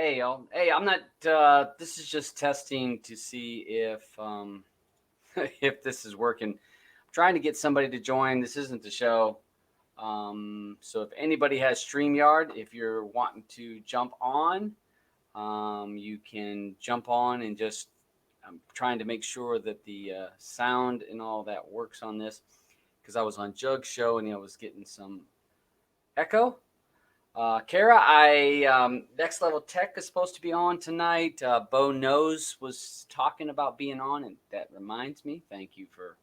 Hey, y'all. Hey, I'm not. This is just testing to see if if this is working. I'm trying to get somebody to join. This isn't the show. So if anybody has StreamYard, if you're wanting to jump on, you can jump on and just. I'm trying to make sure that the sound and all that works on this because I was on Jug's show and I was getting some echo. Kara, Next Level Tech is supposed to be on tonight. Bo Knows was talking about being on, and that reminds me. Thank you for.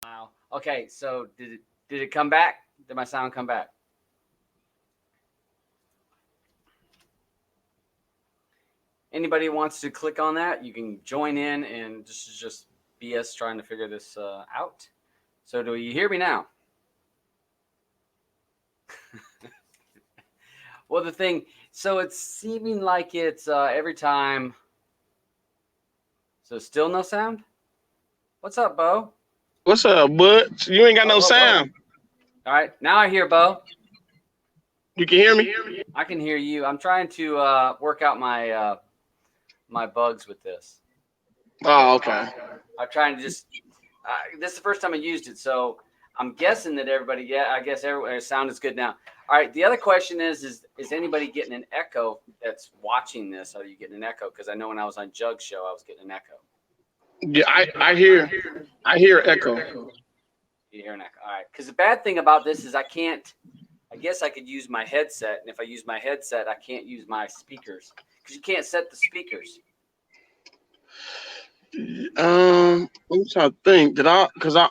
Wow. Okay, so did it come back? Did my sound come back? Anybody wants to click on that, you can join in, and this is just BS trying to figure this out. So do you hear me now? Well, so it's seeming like it's every time. So still no sound? What's up, Bo? What's up, bud? You ain't got no sound. All right, now I hear Bo. You can hear me? I can hear you. I'm trying to work out my bugs with this. Oh, okay. I'm trying to just. This is the first time I used it, so I'm guessing that everybody. Yeah, I guess everybody sound is good now. All right. The other question is anybody getting an echo that's watching this? Are you getting an echo? Because I know when I was on Jug's show, I was getting an echo. Yeah, I hear echo. You hear an echo? All right. Because the bad thing about this is I can't. I guess I could use my headset, and if I use my headset, I can't use my speakers because you can't set the speakers. I'm trying to think. Did I? Because I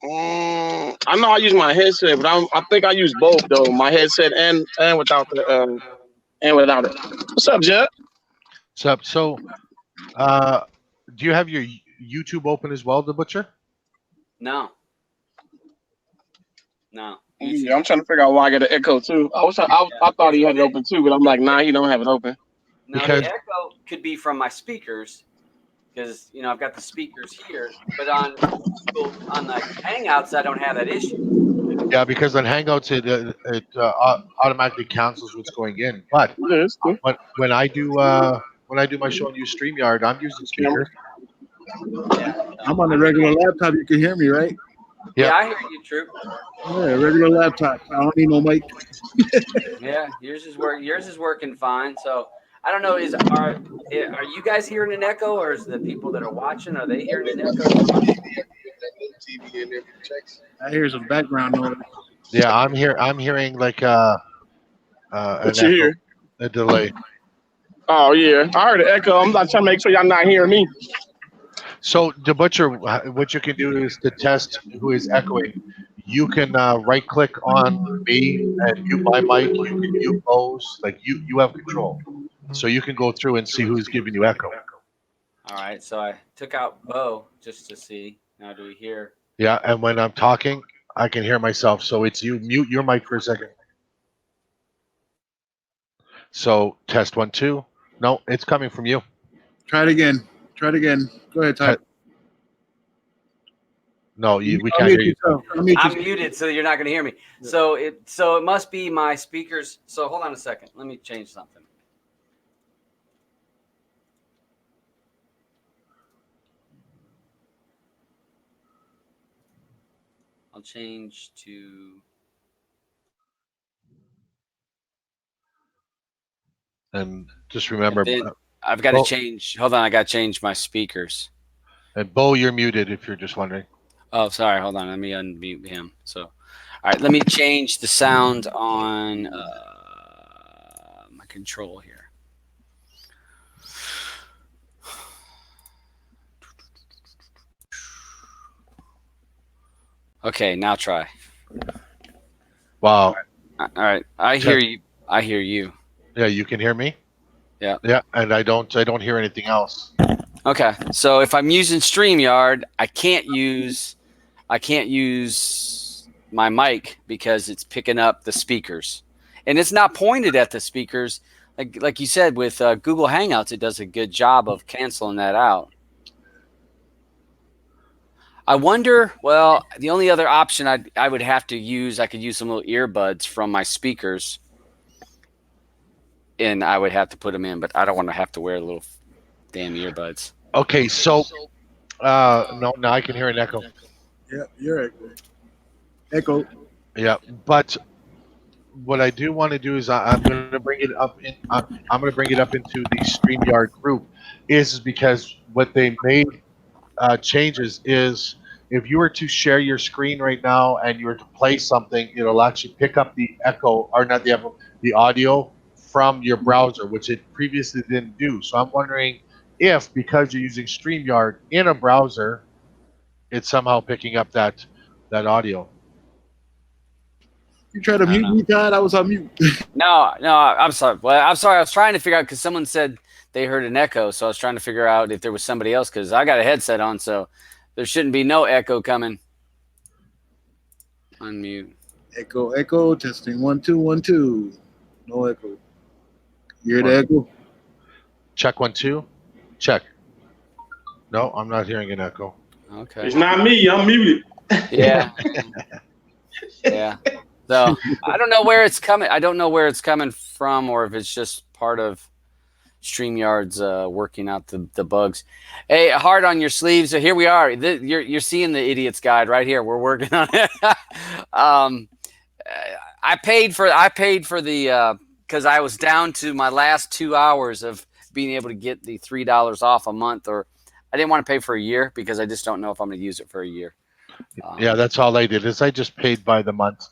know I use my headset, but I think I use both though. My headset and without the and without it. What's up, Jet? What's up? So, do you have your YouTube open as well, the butcher? No. No. Yeah, I'm trying to figure out why I get an echo too. I thought he had it open too, but I'm like, nah, he don't have it open. Now Because the echo could be from my speakers, because I've got the speakers here, but on the Hangouts I don't have that issue. yeah, because on Hangouts it automatically cancels what's going in. But Yeah, it's cool. when I do my show on StreamYard, I'm using speakers. Yeah. I'm on a regular laptop. You can hear me, right? Yeah, I hear you, Troop. Yeah, regular laptop. I don't need no mic. Yeah, yours is working fine. So I don't know. Are you guys hearing an echo, or is the people that are watching, are they hearing an echo? I hear some background noise. Yeah, I'm hearing like an What you echo, hear? a delay. Oh yeah, I heard an echo. I'm not trying to make sure y'all not hearing me. So the butcher, what you can do is to test who is echoing. you can right click on me and mute my mic. You can mute Bo's. Like you have control, so you can go through and see who's giving you echo. All right, so I took out Bo just to see. Now do we hear? Yeah, and when I'm talking, I can hear myself. So it's you. Mute your mic for a second. So test 1 2. No, it's coming from you. Try it again. Try it again. Go ahead, Ty. No, we Unmute can't hear you. yourself. Unmute I'm yourself. muted, so you're not going to hear me. Yeah. So it must be my speakers. So hold on a second. Let me change something. I'll change to. And just remember, And then I've got to change. Hold on, I got to change my speakers. and Bo, you're muted if you're just wondering. Oh, sorry. Hold on. Let me unmute him. So, all right. Let me change the sound on my control here. Okay, now try. Wow. All right. I hear you. I hear you. Yeah, you can hear me. Yeah. Yeah, and I don't hear anything else. Okay. So if I'm using StreamYard, I can't use my mic because it's picking up the speakers, and it's not pointed at the speakers. Like you said, with Google Hangouts, it does a good job of canceling that out. I wonder. Well, the only other option I would have to use, I could use some little earbuds from my speakers, and I would have to put them in. But I don't want to have to wear little damn earbuds. Okay, so no, now I can hear an echo. Yeah, you're echo. Echo. Yeah, but what I do want to do is I'm going to bring it up in. I'm going to bring it up into the StreamYard group, is because what they made changes is if you were to share your screen right now and you were to play something, it'll actually pick up the echo, or not the echo, the audio from your browser, which it previously didn't do. So I'm wondering if, because you're using StreamYard in a browser, it's somehow picking up that audio. You tried to mute me, Todd? I was on mute. No, I'm sorry. Well, I'm sorry. I was trying to figure out because someone said they heard an echo, so I was trying to figure out if there was somebody else because I got a headset on, so there shouldn't be no echo coming. Unmute. Echo, echo. Testing 1 2 1 2. No echo. You hear the echo? Check 1 2. Check. No, I'm not hearing an echo. Okay. It's not me. I'm muted. Yeah. Yeah. So I don't know where it's coming. I don't know where it's coming from, or if it's just part of StreamYard's working out the bugs. Hey, hard on your sleeves. So here we are. You're seeing the idiot's guide right here. We're working on it. I paid for the because I was down to my last 2 hours of being able to get the $3 off a month, or I didn't want to pay for a year because I just don't know if I'm going to use it for a year. Yeah, that's all I did is I just paid by the month.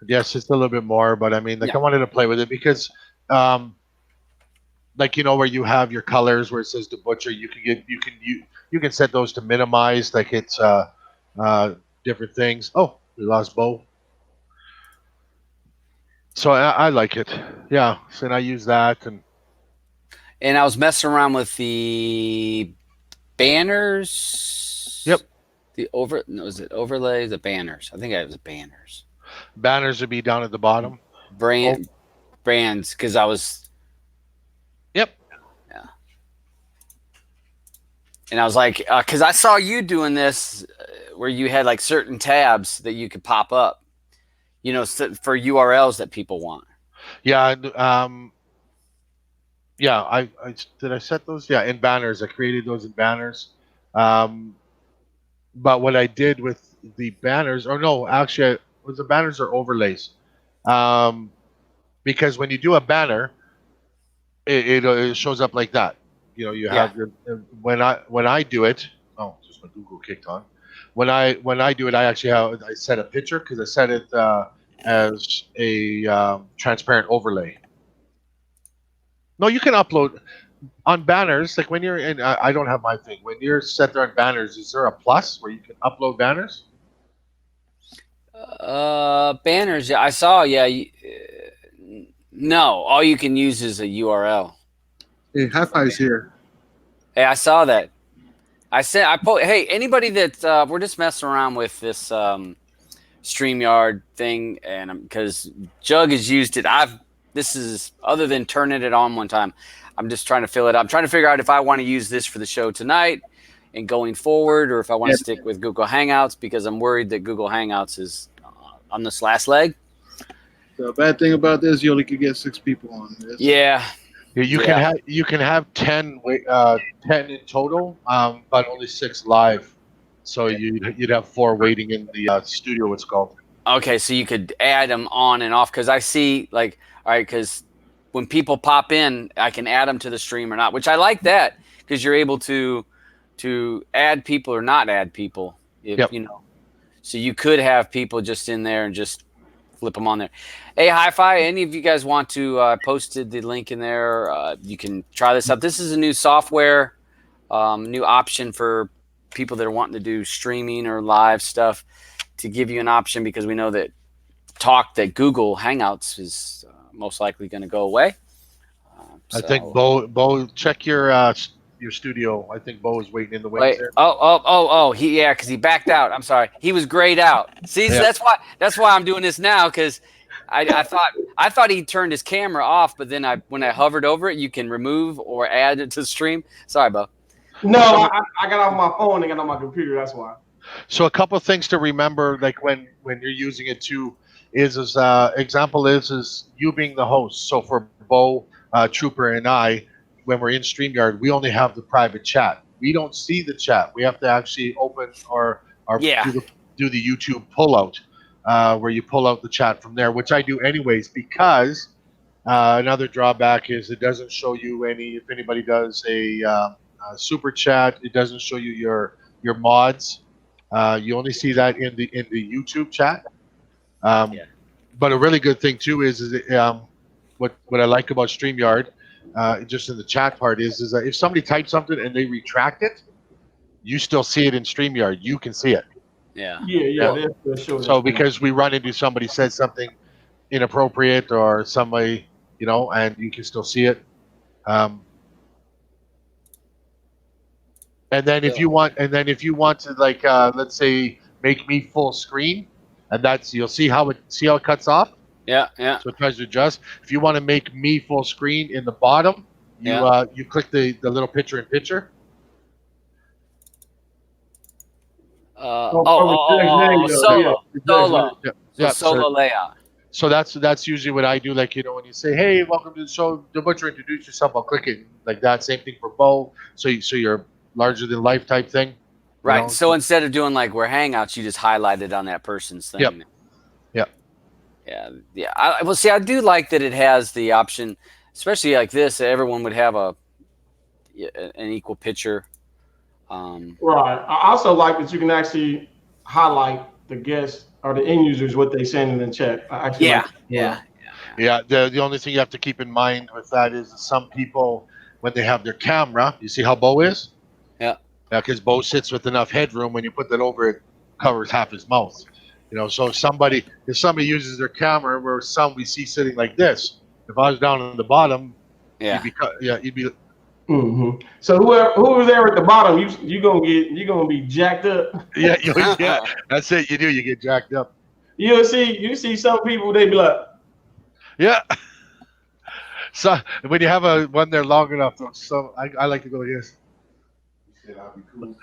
Yes, it's a little bit more, but I mean, like, I wanted to play with it because, like, you know, where you have your colors where it says the butcher, you can set those to minimize, like it's different things. Oh, we lost Bo. So I like it. Yeah, so and I use that, and I was messing around with the banners. Yep. Is it overlay? The banners. I think it was banners. Banners would be down at the bottom. Brands, because I was. Yep. Yeah. And I was like, because I saw you doing this, where you had like certain tabs that you could pop up, you know, for URLs that people want. Yeah. Yeah. I did I set those? Yeah, in banners. I created those in banners. But what I did with the banners, or no, actually, the banners are overlays, because when you do a banner, it shows up like that. You know, you have your when I do it. Oh, just my Google kicked on. When I do it, I set a picture because I set it as a transparent overlay. No, you can upload on banners. Like when you're in, I don't have my thing. When you're set there on banners, is there a plus where you can upload banners? Banners. Yeah, I saw. Yeah. No, all you can use is a URL. Hey, Hi-Fi's here. Hey, I saw that. Hey, anybody that we're just messing around with this StreamYard thing, and because Jug has used it, this is other than turning it on one time. I'm just trying to fill it up. I'm trying to figure out if I want to use this for the show tonight and going forward, or if I want to stick with Google Hangouts, because I'm worried that Google Hangouts is on this last leg. The bad thing about this, you only could get 6 people on this. Yeah. You can have 10 10 in total, but only 6 live. So you'd have 4 waiting in the studio. It's called. Okay, so you could add them on and off, because I see all right, because when people pop in, I can add them to the stream or not, which I like that, because you're able to add people or not add people. If, so you could have people just in there and just flip them on there. Hey, Hi-Fi, any of you guys want to posted the link in there? You can try this out. This is a new software, new option for people that are wanting to do streaming or live stuff, to give you an option, because we know that Google Hangouts is most likely going to go away. I think Bo, check your studio. I think Bo is waiting in the wings there. Because he backed out. I'm sorry, he was grayed out. See, so that's why I'm doing this now, because I thought he turned his camera off, but then when I hovered over it, you can remove or add it to the stream. Sorry, Bo. No, I got off my phone and got on my computer. That's why. So a couple of things to remember, like when you're using it too, is example is you being the host. So for Bo, Trooper, and I, when we're in StreamYard, we only have the private chat. We don't see the chat. We have to actually open or do the YouTube pullout, where you pull out the chat from there, which I do anyways, because another drawback is it doesn't show you if anybody does a super chat, it doesn't show you your mods. You only see that in the YouTube chat. But a really good thing too is what I like about StreamYard, just in the chat part, is that if somebody types something and they retract it, you still see it in StreamYard. You can see it. Yeah. Sure. So because we run into somebody says something inappropriate or somebody, and you can still see it. And then if you want to, like, let's say, make me full screen, and you'll see how it cuts off. Yeah. So it tries to adjust. If you want to make me full screen in the bottom, you click the little picture in picture. Solo layout. So that's usually what I do. Like, when you say, "Hey, welcome to the show, the Butcher, introduce yourself," I'll click it like that. Same thing for Bo. So you're larger than life type thing. Right. So instead of doing like where Hangouts, you just highlight it on that person's thing. Yep. Yeah. I do like that it has the option, especially like this, that everyone would have an equal picture. Right. I also like that you can actually highlight the guests or the end users, what they send in the chat. Yeah. The only thing you have to keep in mind with that is some people, when they have their camera, you see how Bo is? Yeah. Because Bo sits with enough headroom. When you put that over, it covers half his mouth. So if somebody uses their camera, where some we see sitting like this, if I was down on the bottom, you'd be. Mm-hmm. So whoever's there at the bottom, you gonna be jacked up. Yeah, that's it. You get jacked up. You see some people, they be like, yeah. So when you have one there long enough, though, so I like to go like this. I'll be cool.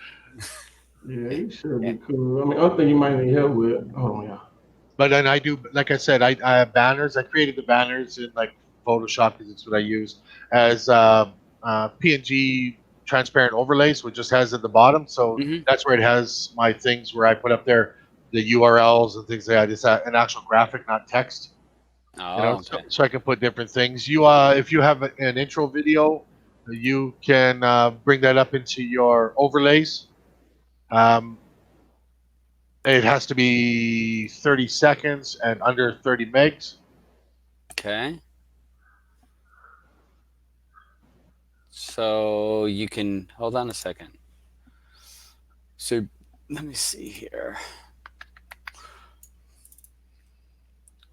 Yeah, you should be cool. I mean, I think you might need help with. Oh yeah. But then I do, like I said, I have banners. I created the banners in like Photoshop, because it's what I use as PNG transparent overlays, which just has at the bottom. So that's where it has my things where I put up there the URLs and things like that. It's an actual graphic, not text. Okay. So I can put different things. If you have an intro video, you can bring that up into your overlays. It has to be 30 seconds and under 30 megs. Okay. So you can hold on a second. So let me see here.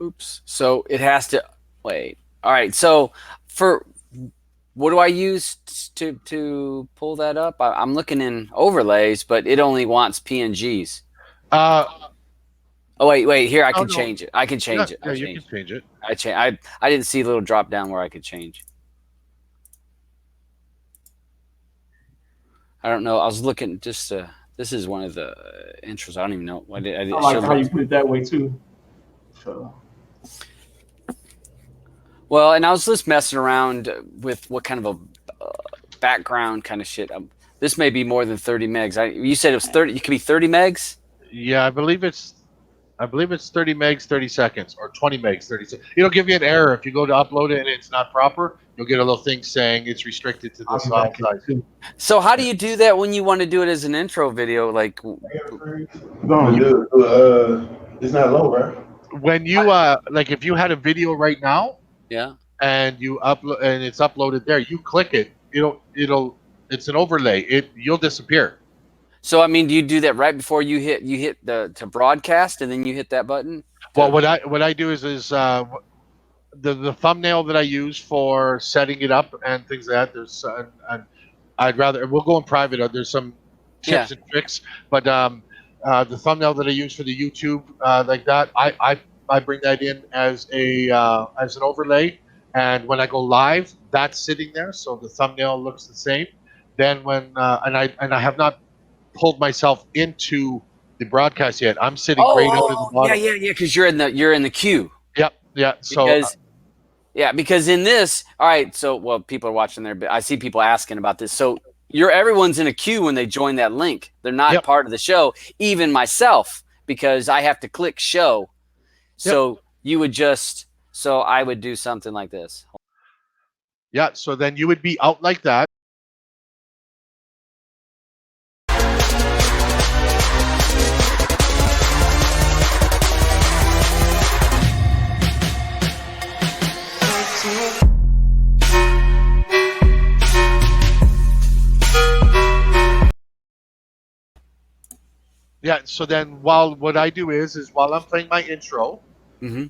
Oops. So it has to wait. All right. So for what do I use to pull that up? I'm looking in overlays, but it only wants PNGs. Uh, Oh wait. Here I oh, can no. change it. I can change it. Yeah, you can change it. I didn't see a little drop down where I could change. I don't know. I was looking just. This is one of the intros. I don't even know. I like how you put it that way too. So. Well, and I was just messing around with what kind of a background kind of shit. This may be more than 30 megs. You said it was 30. It could be 30 megs. Yeah, I believe it's 30 megs, 30 seconds, or 20 megs, 30 seconds. It'll give you an error if you go to upload it and it's not proper. You'll get a little thing saying it's restricted to this file size. So how do you do that when you want to do it as an intro video? Like, It's not low, right? When you like, if you had a video right now, yeah, and you upload and it's uploaded there, you click it. It's an overlay. You'll disappear. So I mean, do you do that right before you hit to broadcast, and then you hit that button? Well, what I do is the thumbnail that I use for setting it up and things like that. There's and we'll go in private. There's some tips and tricks, but the thumbnail that I use for the YouTube like that, I bring that in as an overlay, and when I go live, that's sitting there, so the thumbnail looks the same. Then when and I have not pulled myself into the broadcast yet. I'm sitting right out of the bottom. Yeah. Because you're in the queue. Yep. Yeah. So because in this, all right. So people are watching there, but I see people asking about this. So everyone's in a queue when they join that link. They're not part of the show. Even myself, because I have to click show. So you would I would do something like this. Yeah. So then you would be out like that. Yeah, so then what I do is while I'm playing my intro,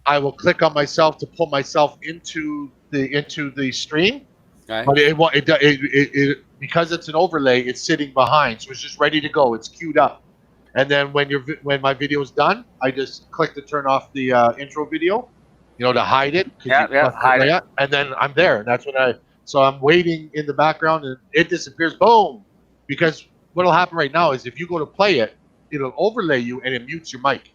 I will click on myself to pull myself into the stream. Okay. But it because it's an overlay, it's sitting behind, so it's just ready to go. It's queued up, and then when my video is done, I just click to turn off the intro video, to hide it. Hide it. And then I'm there, and that's when So I'm waiting in the background, and it disappears. Boom! Because what'll happen right now is if you go to play it, it'll overlay you and it mutes your mic.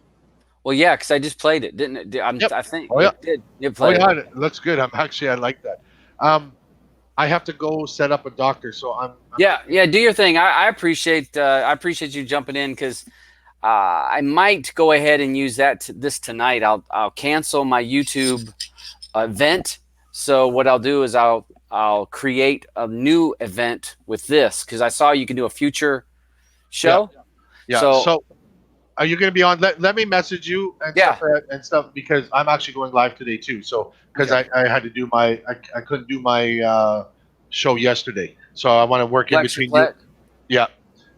Well, yeah, because I just played it, didn't it? I think it did. You played it. It looks good. I like that. I have to go set up a doctor, so I'm do your thing. I appreciate you jumping in, because I might go ahead and use this tonight. I'll cancel my YouTube event. So what I'll do is I'll create a new event with this, because I saw you can do a future show. Yeah. So are you going to be on? Let me message you and stuff, because I'm actually going live today too. So because I had to do I couldn't do my show yesterday, so I want to work in between you. Yeah,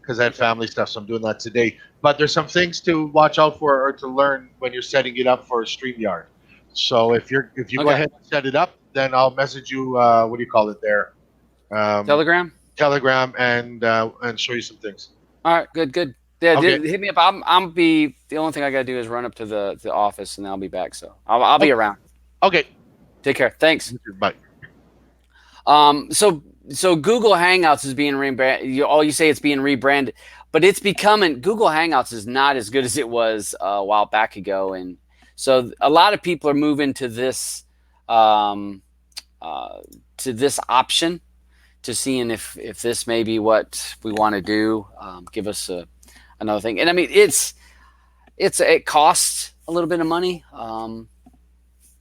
because I had family stuff, so I'm doing that today. But there's some things to watch out for or to learn when you're setting it up for a StreamYard. So if you go ahead and set it up, then I'll message you. What do you call it there? Telegram, and show you some things. All right, good. Yeah, hit me up. The only thing I gotta do is run up to the office, and then I'll be back. So I'll be around. Okay. Take care. Thanks. Bye. So Google Hangouts is being rebranded. You say it's being rebranded, but it's becoming. Google Hangouts is not as good as it was a while back ago, and so a lot of people are moving to this option, to seeing if this may be what we want to do. Give us another thing. And I mean, it costs a little bit of money,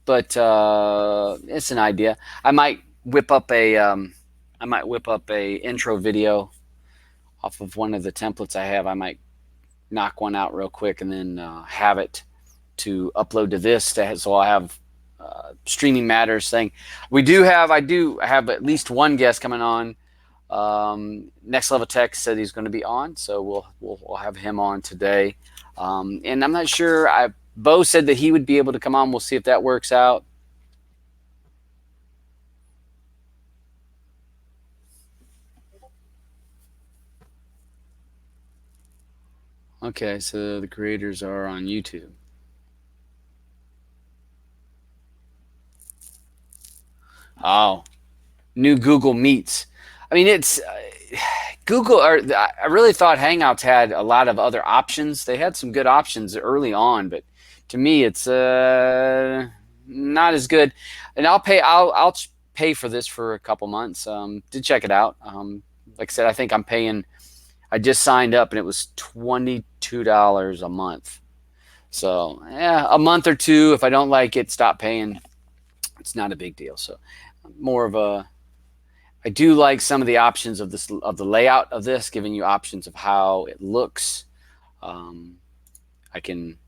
but it's an idea. I might whip up a intro video off of one of the templates I have. I might knock one out real quick and then have it to upload to this. So I'll have Streaming Matters thing. I do have at least one guest coming on. Next Level Tech said he's going to be on, so we'll have him on today. And I'm not sure. Bo said that he would be able to come on. We'll see if that works out. Okay, so the creators are on YouTube. Oh, new Google Meets. I mean, it's Google. I really thought Hangouts had a lot of other options. They had some good options early on, but to me, it's not as good. And I'll pay for this for a couple months to check it out. Like I said, I think I'm paying. I just signed up and it was $22 a month. So yeah, a month or two. If I don't like it, stop paying. It's not a big deal. So more of a. I do like some of the options of the layout of this, giving you options of how it looks. I can,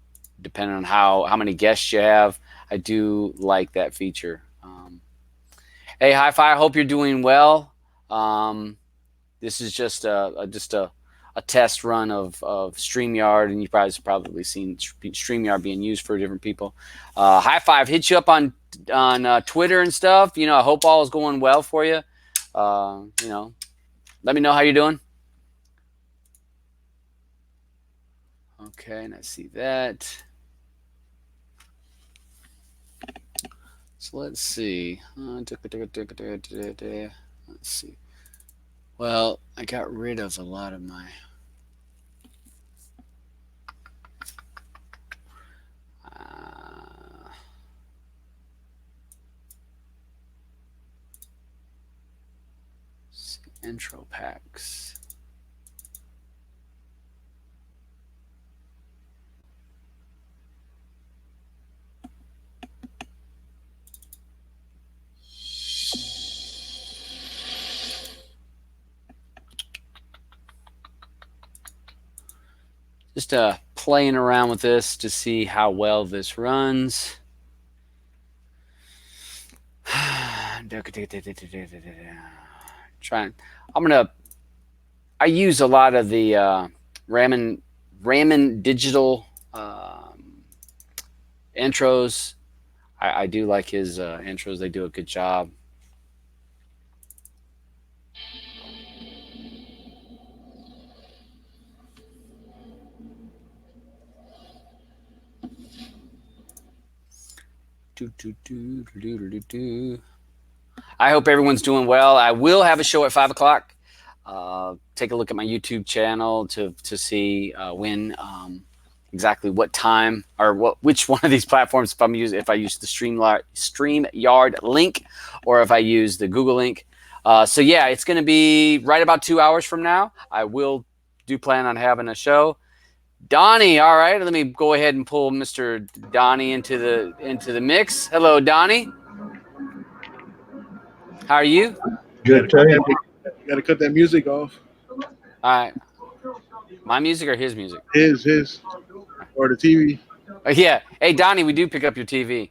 depending on how many guests you have, I do like that feature. Hey, Hi-Fi, I hope you're doing well. This is just a test run of StreamYard, and you've probably seen StreamYard being used for different people. Hi-Fi, I've hit you up on Twitter and stuff. You know, I hope all is going well for you. You know, let me know how you're doing. Okay, and I see that. So let's see. Let's see. Well, I got rid of a lot of my. Intro packs. Just playing around with this to see how well this runs. I use a lot of the Ramen Digital intros. I do like his intros. They do a good job. I hope everyone's doing well. I will have a show at 5 o'clock. Take a look at my YouTube channel to see when exactly what time or which one of these platforms if I use the StreamYard link or if I use the Google link. So yeah, it's going to be right about 2 hours from now. I do plan on having a show. Donnie, all right. Let me go ahead and pull Mr. Donnie into the mix. Hello, Donnie. How are you? Good. You gotta cut that music off. All right. My music or his music? His. Or the TV. Yeah. Hey, Donnie, we do pick up your TV.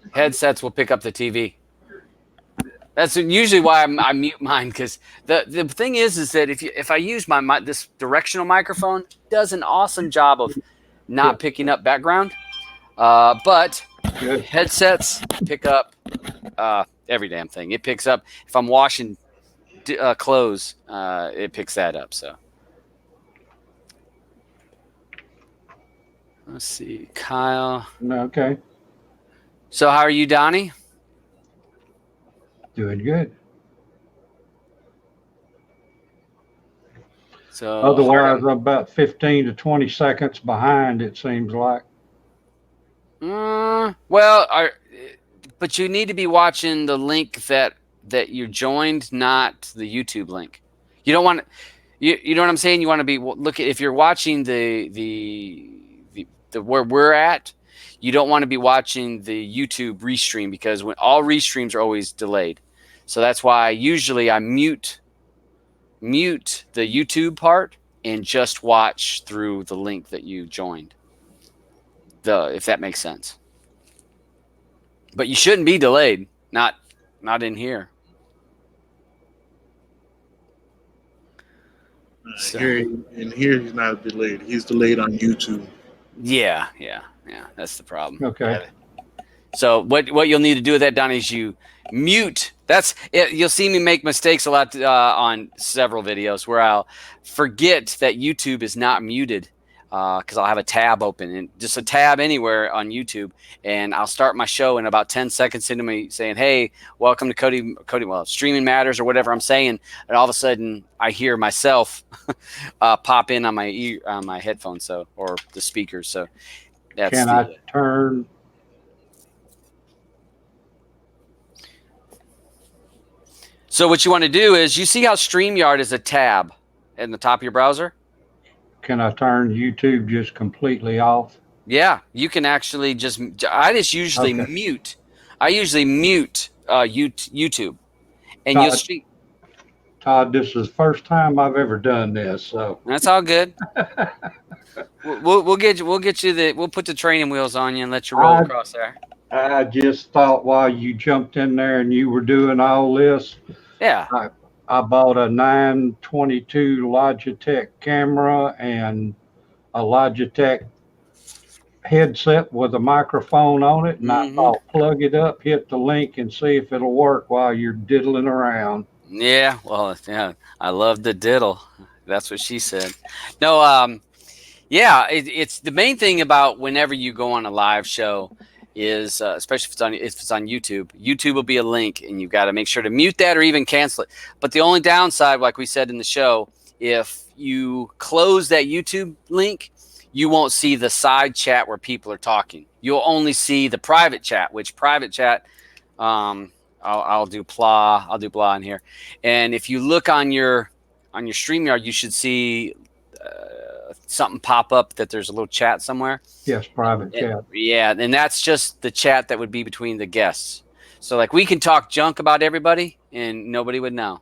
Headsets will pick up the TV. That's usually why I mute mine, because the thing is that if I use this directional microphone, it does an awesome job of not picking up background. But headsets pick up every damn thing. It picks up if I'm washing clothes. It picks that up. So let's see, Kyle. Okay. So how are you, Donnie? Doing good. So otherwise, I'm about 15 to 20 seconds behind, it seems like. Well, but you need to be watching the link that you joined, not the YouTube link. You don't want you know what I'm saying? You want to be if you're watching the where we're at, you don't want to be watching the YouTube restream, because when all restreams are always delayed. So that's why usually I mute the YouTube part and just watch through the link that you joined. If that makes sense. But you shouldn't be delayed. Not in here. Here he's not delayed. He's delayed on YouTube. Yeah. Yeah, that's the problem. Okay. So what you'll need to do with that, Donnie, is you mute. That's it. You'll see me make mistakes a lot on several videos where I'll forget that YouTube is not muted because I'll have a tab open, and just a tab anywhere on YouTube, and I'll start my show in about 10 seconds into me saying, "Hey, welcome to Cody. Well, Streaming Matters," or whatever I'm saying, and all of a sudden I hear myself pop in on my headphones, or the speakers. So that's Can I turn? So what you want to do is, you see how StreamYard is a tab in the top of your browser? Can I turn YouTube just completely off? Yeah, you can actually I just usually mute. I usually mute YouTube. And Todd, you'll see. Todd, this is the first time I've ever done this, so That's all good. We'll get you we'll put the training wheels on you and let you roll across there. I just thought while you jumped in there and you were doing all this, Yeah. I bought a 922 Logitech camera and a Logitech headset with a microphone on it, and I thought, plug it up, hit the link, and see if it'll work while you're diddling around. Yeah, well, yeah, I love the diddle. That's what she said. No, yeah, it's the main thing about whenever you go on a live show is, especially if it's on YouTube, YouTube will be a link, and you've got to make sure to mute that or even cancel it. But the only downside, like we said in the show, if you close that YouTube link, you won't see the side chat where people are talking. You'll only see the private chat, which private chat, I'll do blah in here. And if you look on your StreamYard, you should see something pop up that there's a little chat somewhere. Yes, private chat. Yeah, and that's just the chat that would be between the guests. So like we can talk junk about everybody and nobody would know.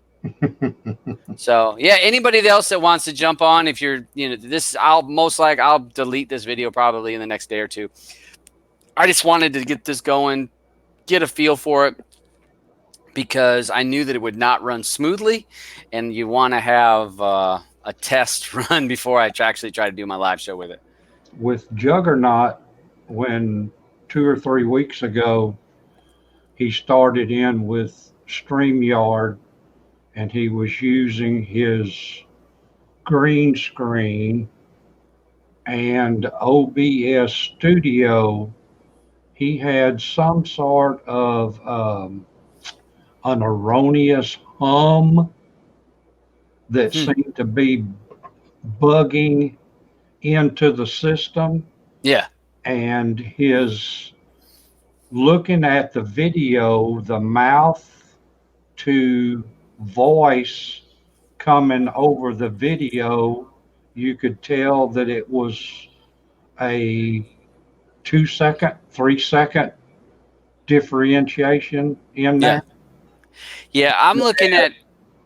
So yeah, anybody else that wants to jump on, if you're, I'll delete this video probably in the next day or two. I just wanted to get this going, get a feel for it, because I knew that it would not run smoothly, and you want to have a test run before I actually try to do my live show with it. With Juggernaut, when 2 or 3 weeks ago, he started in with StreamYard, and he was using his green screen and OBS Studio. He had some sort of an erroneous hum that seemed to be bugging into the system. Yeah. And his looking at the video, the mouth to voice coming over the video, you could tell that it was a 2-second, 3-second differentiation in that. Yeah, I'm looking at,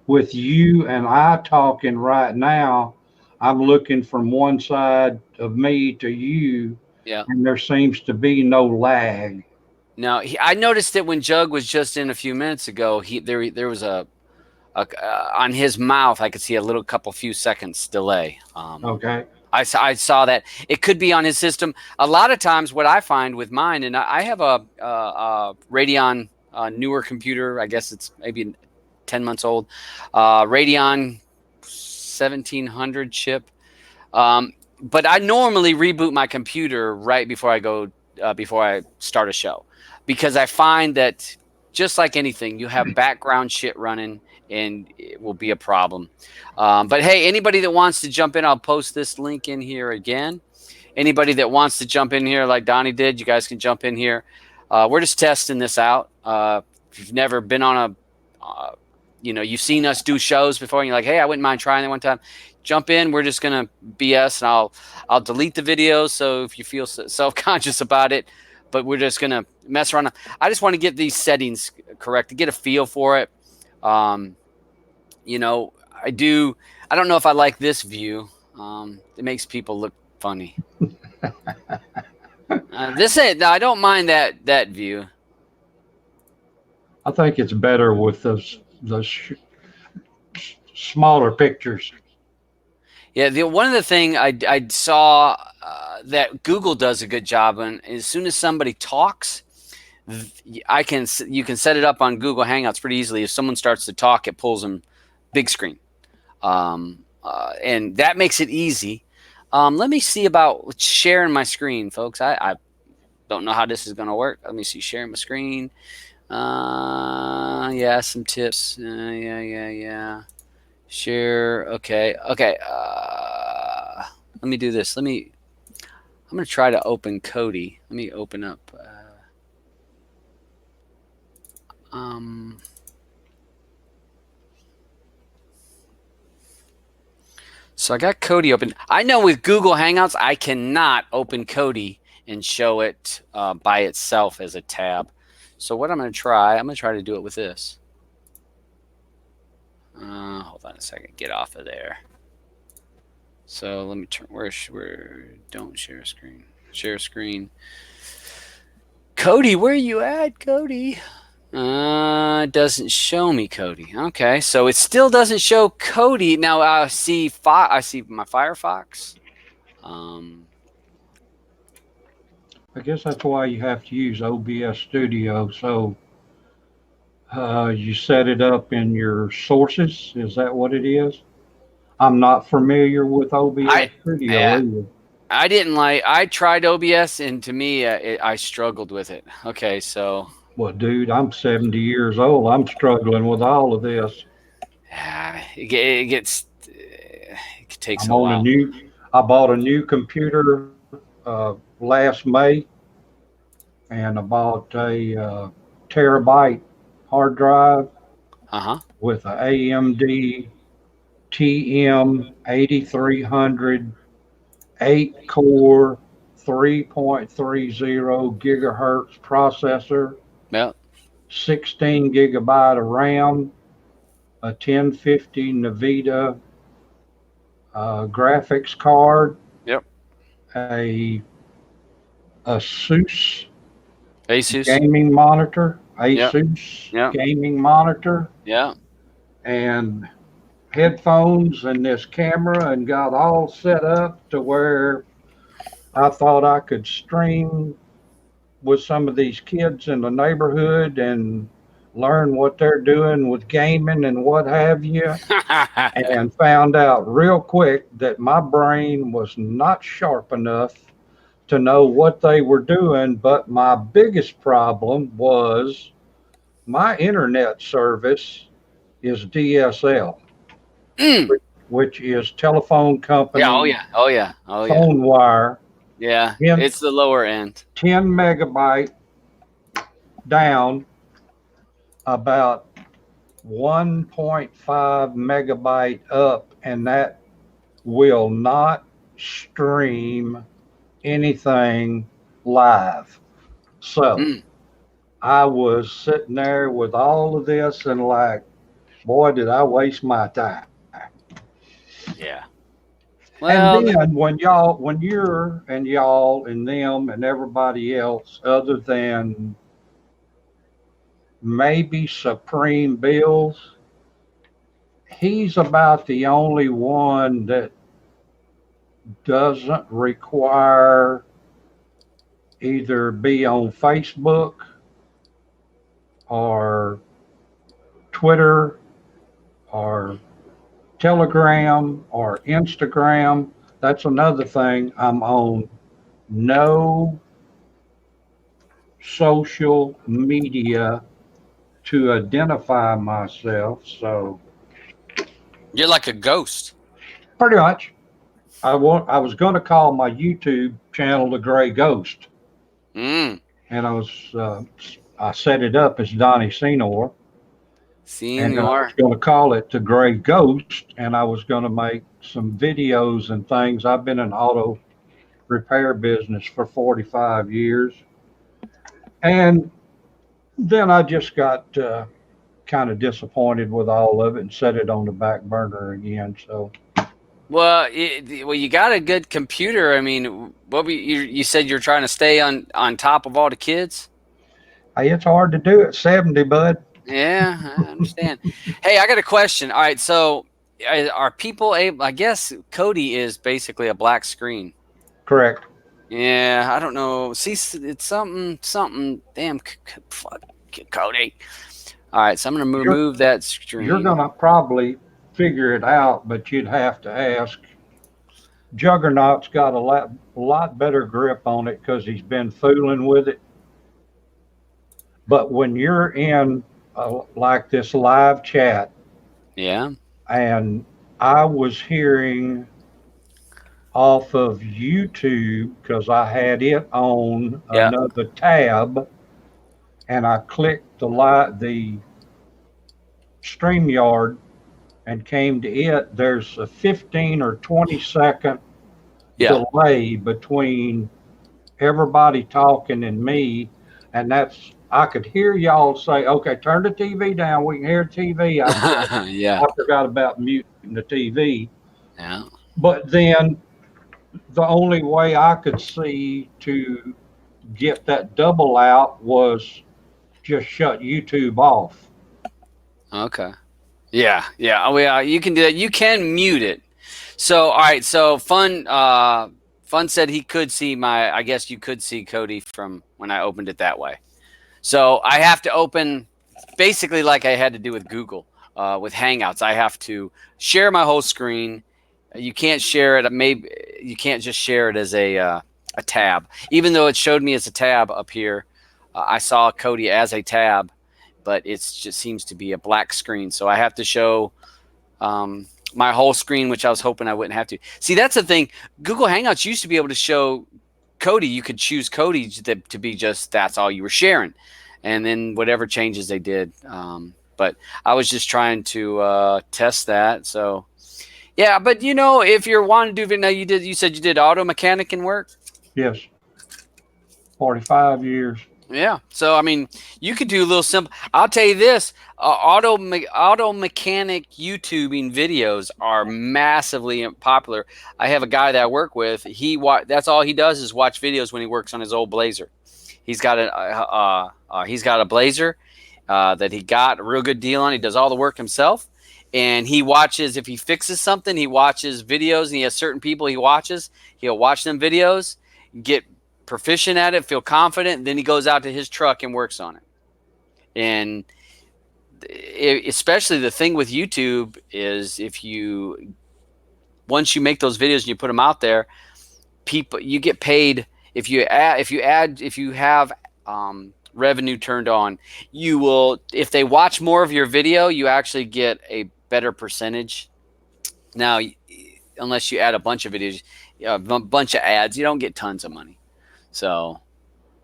with you and I talking right now, I'm looking from one side of me to you, and there seems to be no lag. No, I noticed it when Jug was just in a few minutes ago. There was a on his mouth, I could see a few seconds delay. Okay. I saw that. It could be on his system. A lot of times what I find with mine, and I have a Radeon newer computer, I guess it's maybe 10 months old, Radeon 1700 chip. But I normally reboot my computer right before I start a show, because I find that just like anything, you have background shit running and it will be a problem. But hey, anybody that wants to jump in, I'll post this link in here again. Anybody that wants to jump in here like Donnie did, you guys can jump in here. We're just testing this out. If you've never been on you've seen us do shows before and you're like, hey, I wouldn't mind trying that one time, jump in. We're just going to BS, and I'll delete the videos. So if you feel self-conscious about it, but we're just going to mess around. I just want to get these settings correct to get a feel for it. I don't know if I like this view. It makes people look funny. I don't mind that view. I think it's better with those smaller pictures. Yeah, one of the thing I saw that Google does a good job on, as soon as somebody talks, you can set it up on Google Hangouts pretty easily. If someone starts to talk, it pulls them big screen, and that makes it easy. Let me see about sharing my screen, folks. I don't know how this is going to work. Let me see, sharing my screen. Yeah, some tips. Yeah. Share. Okay. Let me do this. I'm going to try to open Kodi. Let me open up. So I got Kodi open. I know with Google Hangouts, I cannot open Kodi and show it by itself as a tab. So what I'm going to try to do it with this. Hold on a second. Get off of there. So let me turn. Where don't share screen. Share screen. Kodi, where are you at, Kodi? It doesn't show me Kodi. Okay, so it still doesn't show Kodi. Now I see my Firefox. I guess that's why you have to use OBS Studio. So you set it up in your sources. Is that what it is? I'm not familiar with OBS Studio either. I tried OBS, and to me, I struggled with it. Okay, so. Well, dude, I'm 70 years old. I'm struggling with all of this. It takes a while. I bought a new computer last May, and I bought a terabyte hard drive with an AMD TM 8300 8-core 3.30 gigahertz processor. Yep. 16 gigabyte of RAM, a 1050 NVIDIA graphics card. Yep. A Asus gaming monitor. Gaming monitor. Yeah. And headphones and this camera, and got all set up to where I thought I could stream with some of these kids in the neighborhood and learn what they're doing with gaming and what have you. And found out real quick that my brain was not sharp enough to know what they were doing. But my biggest problem was my internet service is DSL, which is telephone company. Yeah. Oh yeah. Phone wire. Yeah, it's the lower end. 10 megabyte down, about 1.5 megabyte up, and that will not stream anything live. So I was sitting there with all of this and like, boy, did I waste my time. Yeah. Well, and then when you're and y'all and them and everybody else, other than maybe Supreme Bills, he's about the only one that doesn't require either be on Facebook or Twitter or Telegram or Instagram. That's another thing. I'm on no social media to identify myself. So you're like a ghost. Pretty much. I was going to call my YouTube channel The Gray Ghost. And I set it up as Donnie Senor. And I was going to call it The Gray Ghost, and I was going to make some videos and things. I've been in auto repair business for 45 years. And then I just got kind of disappointed with all of it and set it on the back burner again. So, well, you got a good computer. I mean, you said you're trying to stay on top of all the kids? Hey, it's hard to do at 70, bud. Yeah, I understand. Hey, I got a question. All right, so are people able? I guess Cody is basically a black screen. Correct. Yeah, I don't know. See, it's something. Damn, fuck, Cody. All right, so I'm gonna remove that screen. You're gonna probably figure it out, but you'd have to ask. Juggernaut's got a lot better grip on it because he's been fooling with it. But when you're in like this live chat, Yeah. and I was hearing off of YouTube because I had it on another tab, and I clicked the StreamYard and came to it. There's a 15 or 20-second delay between everybody talking and me, and I could hear y'all say, "Okay, turn the TV down. We can hear TV." I forgot about muting the TV. Yeah. But then the only way I could see to get that double out was just shut YouTube off. Okay. Yeah. Oh, yeah. You can do that. You can mute it. So, all right. So, Fun said he could see I guess you could see Cody from when I opened it that way. So I have to open basically like I had to do with Google, with Hangouts. I have to share my whole screen. You can't share it. Maybe you can't just share it as a tab. Even though it showed me as a tab up here, I saw Cody as a tab, but it just seems to be a black screen. So I have to show my whole screen, which I was hoping I wouldn't have to. See, that's the thing. Google Hangouts used to be able to show Cody. You could choose Cody to be just that's all you were sharing, and then whatever changes they did. But I was just trying to test that. So yeah, but if you're wanting to do video, you said you did auto mechanic and work. Yes, 45 years. Yeah, so I mean, you could do a little simple. I'll tell you this: auto mechanic YouTubing videos are massively popular. I have a guy that I work with. That's all he does is watch videos when he works on his old Blazer. He's got a Blazer that he got a real good deal on. He does all the work himself, and he watches. If he fixes something, he watches videos, and he has certain people he watches. He'll watch them videos, get proficient at it, feel confident, and then he goes out to his truck and works on it. And especially the thing with YouTube is once you make those videos and you put them out there, you get paid if you have revenue turned on. You will, if they watch more of your video, you actually get a better percentage. Now, unless you add a bunch of videos, a bunch of ads, you don't get tons of money. So,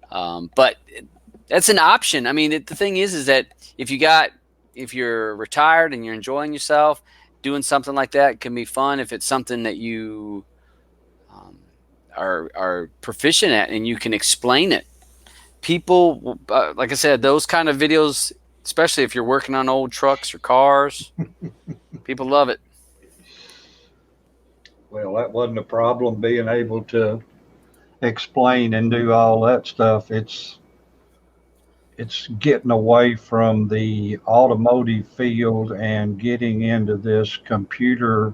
but that's an option. I mean, the thing is that if you're retired and you're enjoying yourself, doing something like that can be fun. If it's something that you are proficient at and you can explain it, people, like I said, those kind of videos, especially if you're working on old trucks or cars, people love it. Well, that wasn't a problem being able to explain and do all that stuff. It's getting away from the automotive field and getting into this computer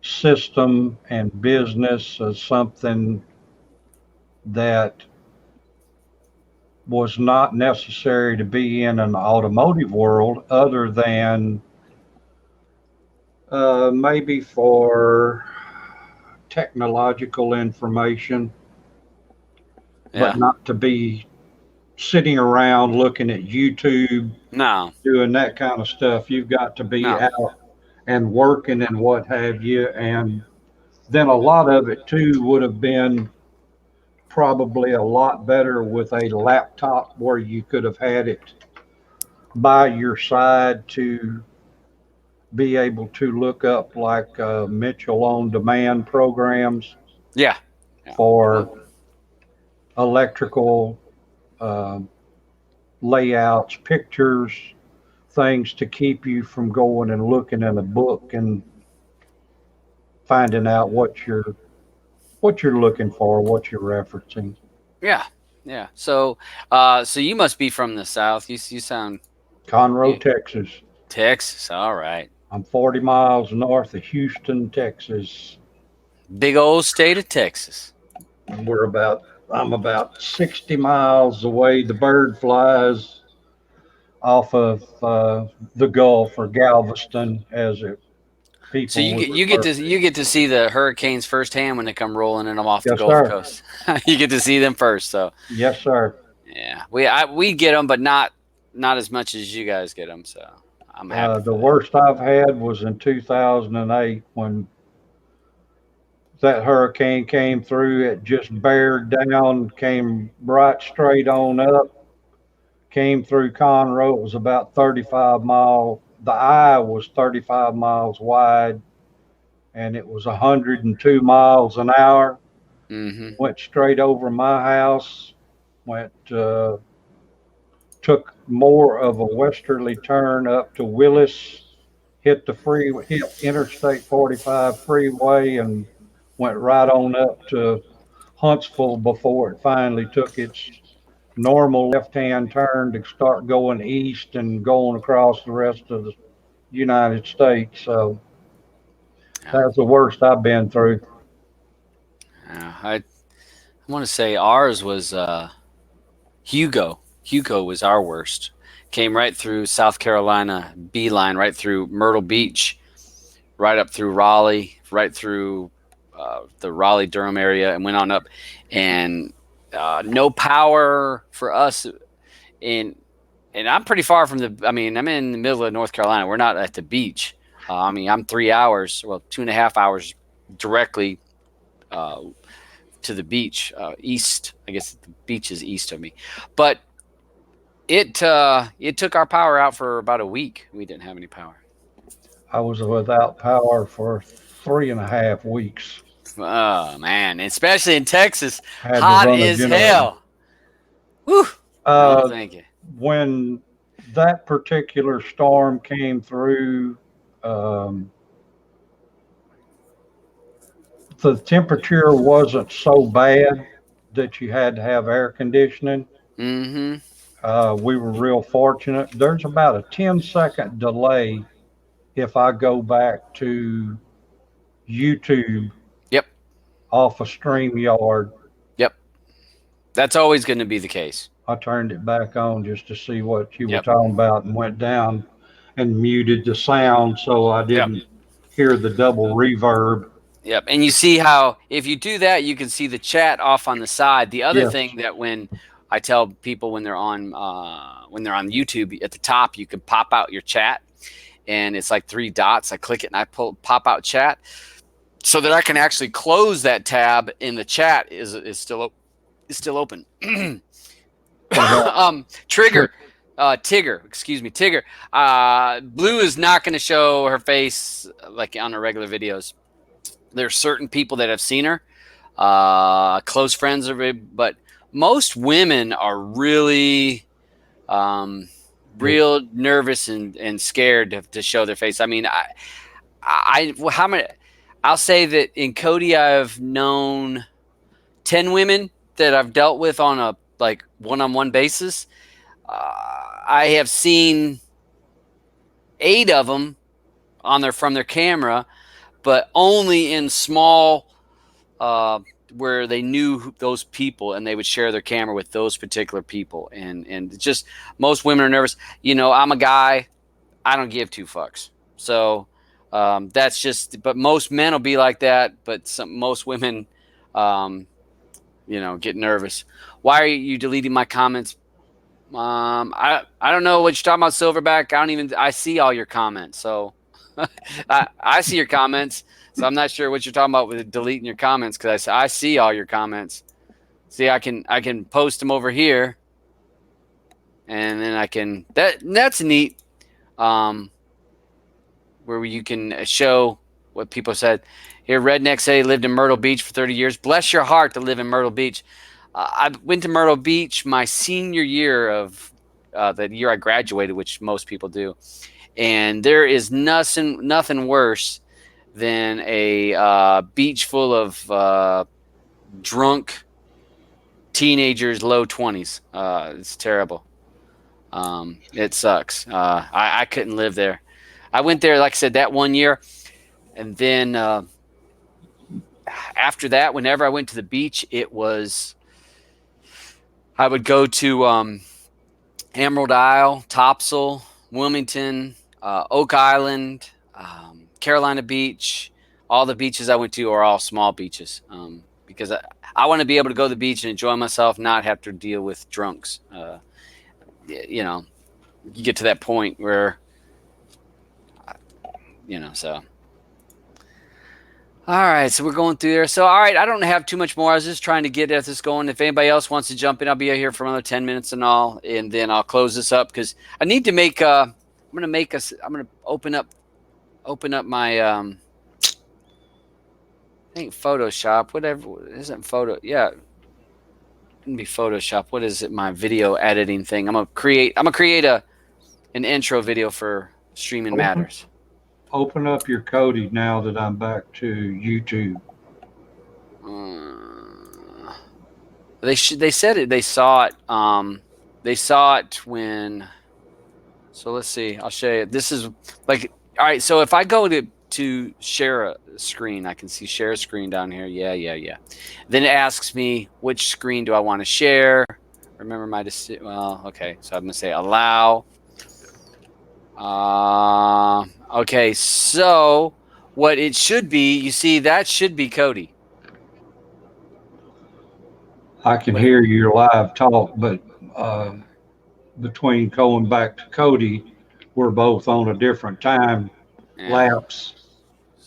system and business as something that was not necessary to be in an automotive world, other than maybe for technological information, but not to be sitting around looking at YouTube, doing that kind of stuff. You've got to be out and working and what have you. And then a lot of it too would have been probably a lot better with a laptop where you could have had it by your side to be able to look up like Mitchell on demand programs for electrical layouts, pictures, things to keep you from going and looking in a book and finding out what you're looking for, what you're referencing. Yeah. So you must be from the South. You sound Conroe, Texas. Texas. All right. I'm 40 miles north of Houston, Texas. Big old state of Texas. I'm about 60 miles away. The bird flies off of the Gulf, or Galveston, as it people So you would get refer you get to see the hurricanes firsthand when they come rolling in them off the Yes, Gulf sir. Coast. You get to see them first. So Yes, sir. yeah, we get them, but not as much as you guys get them. So I'm happy. The worst I've had was in 2008 when that hurricane came through. It just bared down, came right straight on up, came through Conroe. It was about 35 miles. The eye was 35 miles wide, and it was 102 miles an hour. Mm-hmm. Went straight over my house. Took more of a westerly turn up to Willis, hit Interstate 45 freeway, and went right on up to Huntsville before it finally took its normal left-hand turn to start going east and going across the rest of the United States. So that's the worst I've been through. I want to say ours was Hugo. Hugo was our worst. Came right through South Carolina, beeline right through Myrtle Beach, right up through Raleigh, right through the Raleigh-Durham area, and went on up. And no power for us. And I'm pretty far from I'm in the middle of North Carolina. We're not at the beach. I'm 3 hours, 2.5 hours directly to the beach, east. I guess the beach is east of me. But it took our power out for about a week. We didn't have any power. I was without power for 3.5 weeks. Oh man, especially in Texas, Had to hot run a as generator. hell. Whew. No, thank you. When that particular storm came through, the temperature wasn't so bad that you had to have air conditioning. Mm-hmm. We were real fortunate. There's about a 10-second delay if I go back to YouTube. Yep. Off of StreamYard. Yep. That's always going to be the case. I turned it back on just to see what you were talking about, and went down and muted the sound so I didn't hear the double reverb. Yep. And you see how if you do that, you can see the chat off on the side. The other thing that when I tell people when they're on YouTube, at the top you can pop out your chat, and it's like 3 dots. I click it and I pop out chat, so that I can actually close that tab, and the chat is still open. Tigger. Blue is not going to show her face like on her regular videos. There's certain people that have seen her, close friends of it, but most women are really real nervous and scared to show their face. I mean, I'll say that in Cody, I've known 10 women that I've dealt with on a one-on-one basis. I have seen 8 of them from their camera, but only in small where they knew those people, and they would share their camera with those particular people. And just most women are nervous. I'm a guy. I don't give 2 fucks. So that's just. But most men will be like that. But most women, get nervous. Why are you deleting my comments? I don't know what you're talking about, Silverback. I see all your comments. So I see your comments. So I'm not sure what you're talking about with deleting your comments, because I see all your comments. See, I can post them over here, and then I can that's neat. Where you can show what people said. Here, Redneck said he lived in Myrtle Beach for 30 years. Bless your heart to live in Myrtle Beach. I went to Myrtle Beach my senior year of the year I graduated, which most people do. And there is nothing worse than a beach full of drunk teenagers, low 20s. It's terrible. It sucks. I couldn't live there. I went there, like I said, that 1 year. And then after that, whenever I went to the beach, I would go to Emerald Isle, Topsail, Wilmington, Oak Island, Carolina Beach. All the beaches I went to are all small beaches because I want to be able to go to the beach and enjoy myself, not have to deal with drunks. You know, you get to that point where, so. All right, so we're going through there. So, all right, I don't have too much more. I was just trying to get this going. If anybody else wants to jump in, I'll be here for another 10 minutes and all, and then I'll close this up because I need to make. I'm gonna open up my I think Photoshop. Whatever isn't photo. Yeah, it can be Photoshop. What is it? My video editing thing. I'm gonna create an intro video for Streaming Matters. Open up your Kodi now that I'm back to YouTube. They said it. They saw it. They saw it when. So let's see. I'll show you. This is like all right. So if I go to share a screen, I can see share screen down here. Yeah. Then it asks me which screen do I want to share. Remember my decision. Well, okay. So I'm gonna say allow. Okay, so what it should be, you see, that should be Kodi. I can hear your live talk, but between going back to Kodi, we're both on a different time lapse.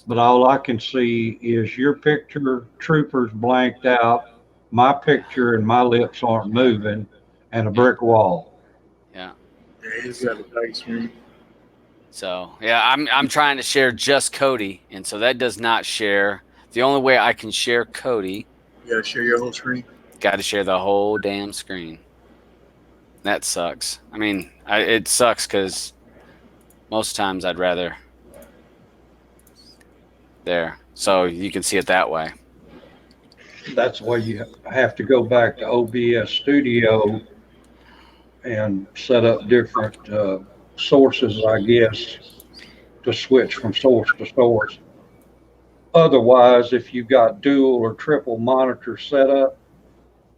But all I can see is your picture, Troopers blanked out, my picture and my lips aren't moving, and a brick wall. Yeah. He's got a big screen. So yeah, I'm trying to share just Kodi, and so that does not share. The only way I can share Kodi, You gotta share your whole screen. got to share the whole damn screen. That sucks. I mean, it sucks because most times I'd rather there, so you can see it that way. That's why you have to go back to OBS Studio and set up different sources, I guess, to switch from source to source. Otherwise, if you've got dual or triple monitor set up,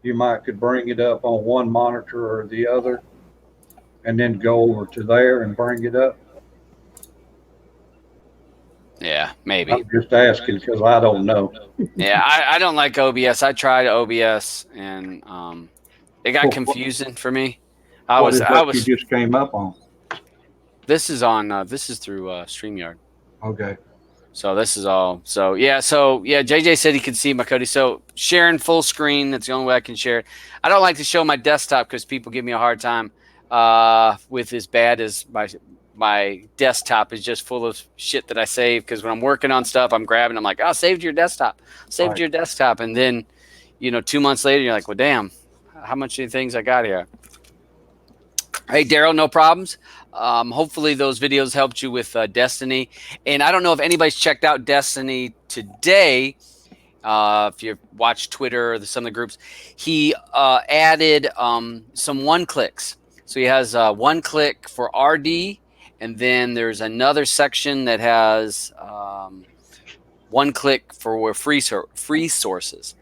you might could bring it up on one monitor or the other and then go over to there and bring it up. Yeah, maybe. I'm just asking because I don't know. Yeah, I don't like OBS. I tried OBS and it got confusing for me. What is that you just came up on? This is through StreamYard. Okay. So this is all. So yeah. JJ said he could see my Kodi. So sharing full screen. That's the only way I can share it. I don't like to show my desktop because people give me a hard time with as bad as my desktop is just full of shit that I save. Because when I'm working on stuff, I'm grabbing. I'm like, oh, saved your desktop. Saved your desktop. And then, 2 months later, you're like, well, damn, how much of things I got here? Hey, Daryl, no problems. Hopefully those videos helped you with Destiny. And I don't know if anybody's checked out Destiny today. If you watch Twitter or some of the groups, he added some one-clicks. So he has one click for RD, and then there's another section that has one click for free sources.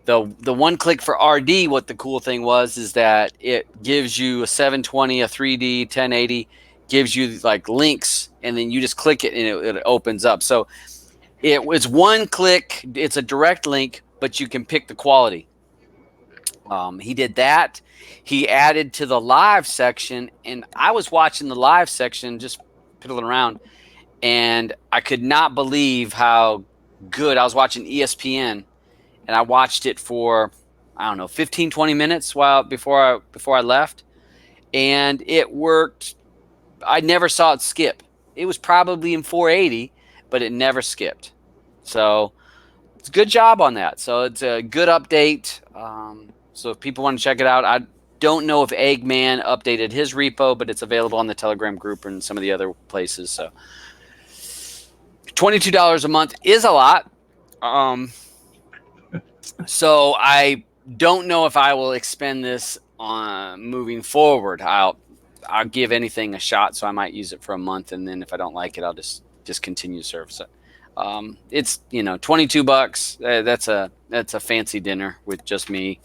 The one click for RD, what the cool thing was is that it gives you a 720, a 3D, 1080, gives you like links, and then you just click it and it opens up. So it was one click. It's a direct link, but you can pick the quality. He did that. He added to the live section, and I was watching the live section, just piddling around, and I could not believe how good. I was watching ESPN, and I watched it for, 15, 20 minutes before I left, and it worked. I never saw it skip. It was probably in 480, but it never skipped. So it's a good job on that. So it's a good update. So if people want to check it out, I don't know if Eggman updated his repo, but it's available on the Telegram group and some of the other places. So $22 a month is a lot. So I don't know if I will expend this on moving forward. I'll give anything a shot, so I might use it for a month, and then if I don't like it, I'll just discontinue the service. It's $22. That's a fancy dinner with just me.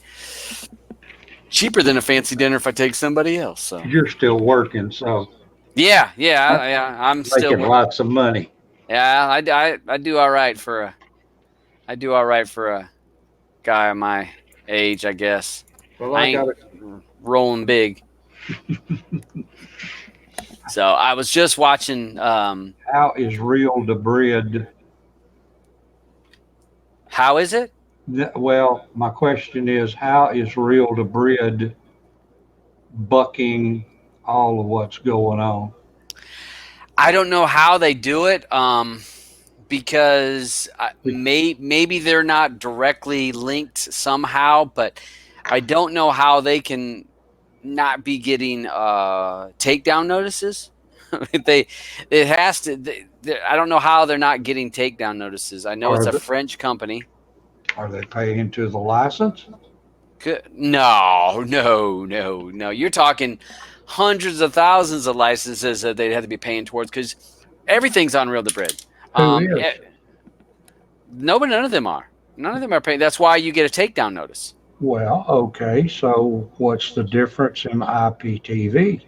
Cheaper than a fancy dinner if I take somebody else. So You're still working, so yeah, I'm still making lots of money. Yeah, I do all right for a guy my age, I guess. Well, I I ain't got rolling big. So I was just watching. How is Real to Bread? How is it? Well, my question is, how is Real to Bread bucking all of what's going on? I don't know how they do it. Because maybe they're not directly linked somehow, but I don't know how they can not be getting takedown notices. I don't know how they're not getting takedown notices. I know it's a French company. Are they paying to the license? No. You're talking hundreds of thousands of licenses that they'd have to be paying towards because everything's on Real to Bread. Who is? None of them are. None of them are paying. That's why you get a takedown notice. Well, okay. So what's the difference in IPTV?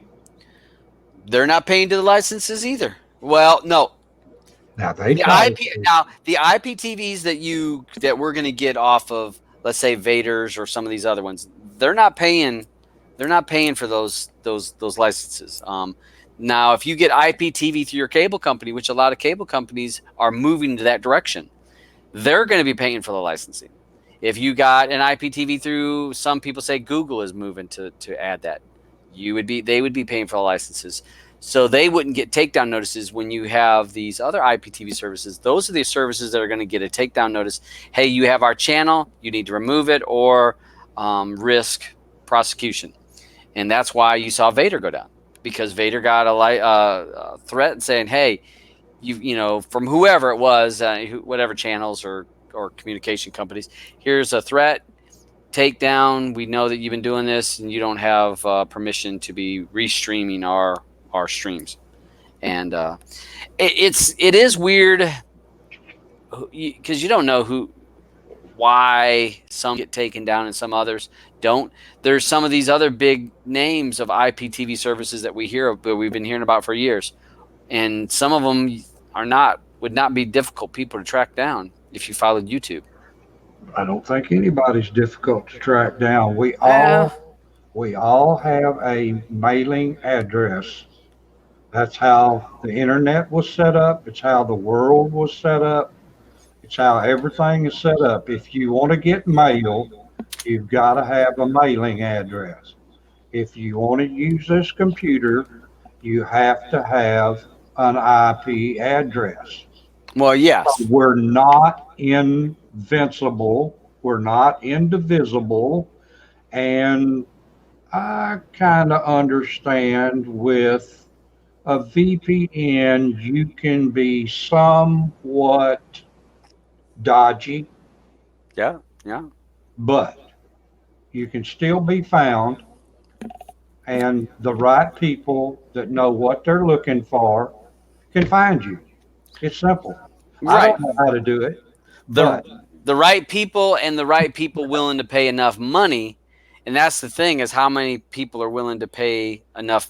They're not paying to the licenses either. Well, no. Now the IPTVs that we're going to get off of, let's say Vader's or some of these other ones, they're not paying. They're not paying for those licenses. Now, if you get IPTV through your cable company, which a lot of cable companies are moving to that direction, they're going to be paying for the licensing. If you got an IPTV through, some people say Google is moving to add that, they would be paying for the licenses. So they wouldn't get takedown notices when you have these other IPTV services. Those are the services that are going to get a takedown notice. Hey, you have our channel, you need to remove it or risk prosecution. And that's why you saw Vader go down. Because Vader got a threat saying, "Hey, from whoever it was, whatever channels or communication companies, here's a threat. Take down. We know that you've been doing this, and you don't have permission to be restreaming our streams." And it is weird because you don't know why some get taken down and some others don't. There's some of these other big names of IPTV services that we've been hearing about for years, and some of them would not be difficult people to track down if you followed YouTube. I don't think anybody's difficult to track down. We all have a mailing address. That's how the internet was set up. It's how the world was set up. It's how everything is set up. If you want to get mail, you've got to have a mailing address. If you want to use this computer, you have to have an IP address. Well, yes. We're not invincible. We're not indivisible. And I kind of understand with a VPN, you can be somewhat dodgy. Yeah. But you can still be found, and the right people that know what they're looking for can find you. It's simple. Right. I don't know how to do it. The right people and the right people willing to pay enough money, and that's the thing, is how many people are willing to pay enough.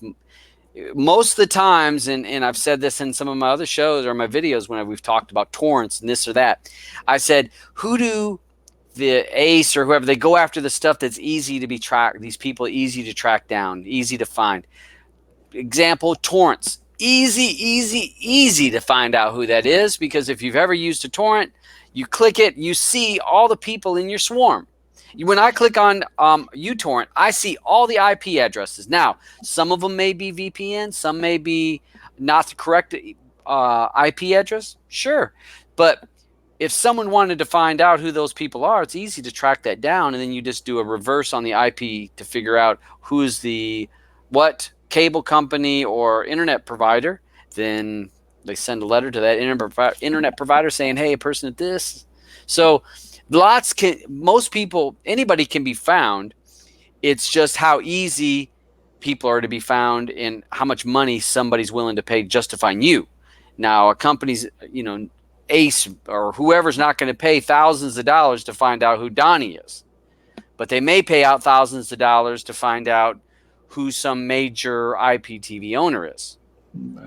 Most of the times, and I've said this in some of my other shows or my videos when we've talked about torrents and this or that, I said, who do the Ace or whoever, they go after the stuff that's easy to be tracked, these people easy to track down, easy to find. Example, torrents. Easy to find out who that is, because if you've ever used a torrent, you click it, you see all the people in your swarm. When I click on uTorrent, I see all the IP addresses. Now, some of them may be VPN, some may be not the correct IP address. Sure. But if someone wanted to find out who those people are, it's easy to track that down, and then you just do a reverse on the IP to figure out who's what cable company or internet provider. Then they send a letter to that internet provider saying, hey, a person at this. So anybody can be found. It's just how easy people are to be found and how much money somebody's willing to pay just to find you. Now, a company's, Ace or whoever's not going to pay thousands of dollars to find out who Donnie is, but they may pay out thousands of dollars to find out who some major IPTV owner is.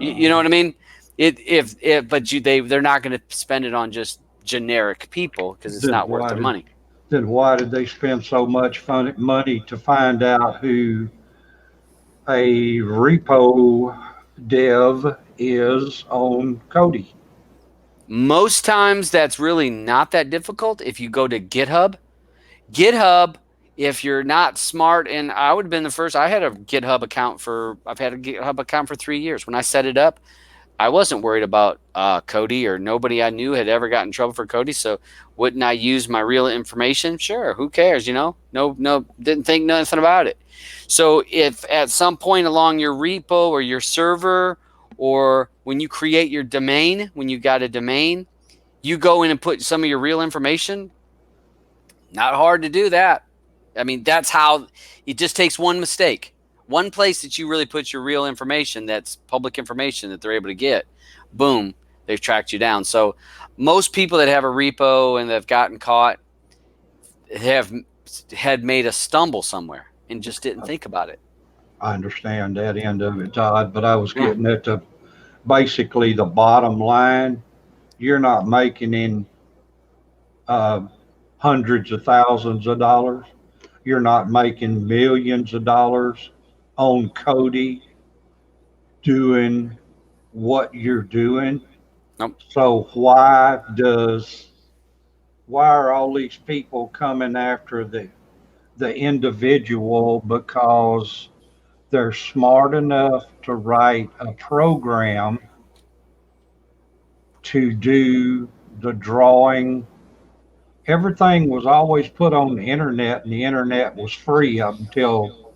You know what I mean? They're not going to spend it on just generic people because it's not worth their money. Then why did they spend so much money to find out who a repo dev is on Kodi? Most times that's really not that difficult. If you go to GitHub, if you're not smart, and I would have been the first, I've had a GitHub account for 3 years. When I set it up, I wasn't worried about Kodi, or nobody I knew had ever gotten in trouble for Kodi. So wouldn't I use my real information? Sure. Who cares? No, didn't think nothing about it. So if at some point along your repo or your server, or when you create your domain, when you got a domain, you go in and put some of your real information, not hard to do that. I mean, that's how it just takes one mistake. One place that you really put your real information, that's public information that they're able to get, boom, they've tracked you down. So most people that have a repo and that have gotten caught had made a stumble somewhere and just didn't think about it. I understand that end of it, Todd, but I was getting at basically the bottom line. You're not making in hundreds of thousands of dollars. You're not making millions of dollars on Kodi doing what you're doing. Nope. So why are all these people coming after the individual because they're smart enough to write a program to do the drawing? Everything was always put on the internet, and the internet was free up until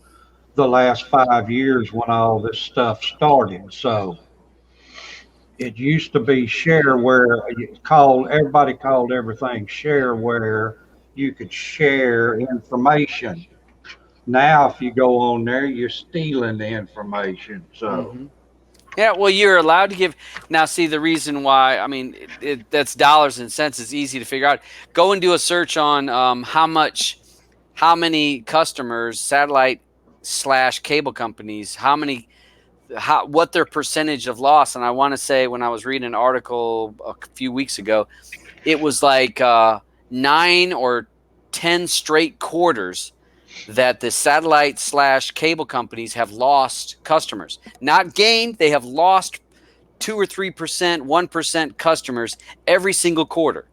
the last 5 years when all this stuff started. So it used to be shareware. Everybody called everything shareware. You could share information. Now, if you go on there, you're stealing the information. So, Yeah, well, you're allowed to give. Now, see, the reason why, I mean, that's dollars and cents. It's easy to figure out. Go and do a search on how many customers, satellite/cable companies, what their percentage of loss. And I want to say, when I was reading an article a few weeks ago, it was like 9 or 10 straight quarters that the satellite/cable companies have lost customers. Not gained, they have lost 2 or 3%, 1% customers every single quarter.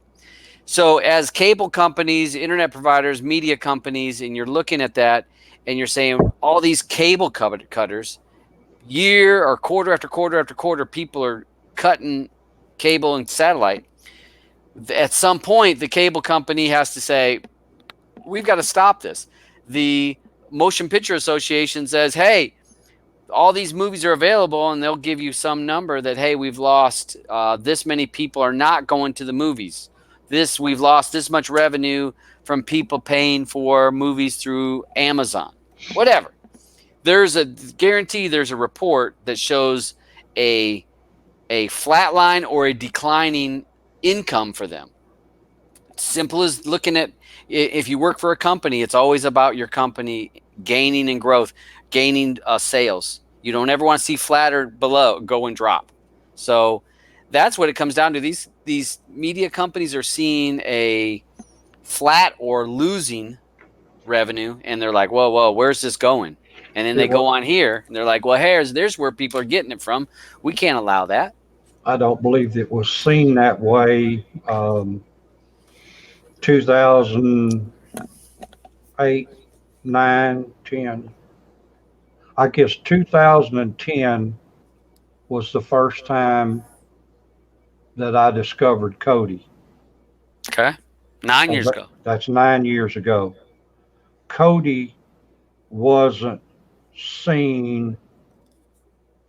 So as cable companies, internet providers, media companies, and you're looking at that and you're saying all these cable cutters, year or quarter after quarter after quarter, people are cutting cable and satellite. At some point, the cable company has to say, we've got to stop this. The Motion Picture Association says, hey, all these movies are available, and they'll give you some number that, hey, we've lost this many people are not going to the movies. We've lost this much revenue from people paying for movies through Amazon. Whatever. There's a report that shows a flat line or a declining income for them. Simple as looking at, if you work for a company, it's always about your company gaining in growth, gaining sales. You don't ever want to see flat or below go and drop. So that's what it comes down to. These media companies are seeing a flat or losing revenue, and they're like, whoa, where's this going? And then they go on here, and they're like, well, there's where people are getting it from. We can't allow that. I don't believe it was seen that way. 2008, 9, 10. I guess 2010 was the first time that I discovered Kodi. Okay. 9 years ago. That's 9 years ago. Kodi wasn't seen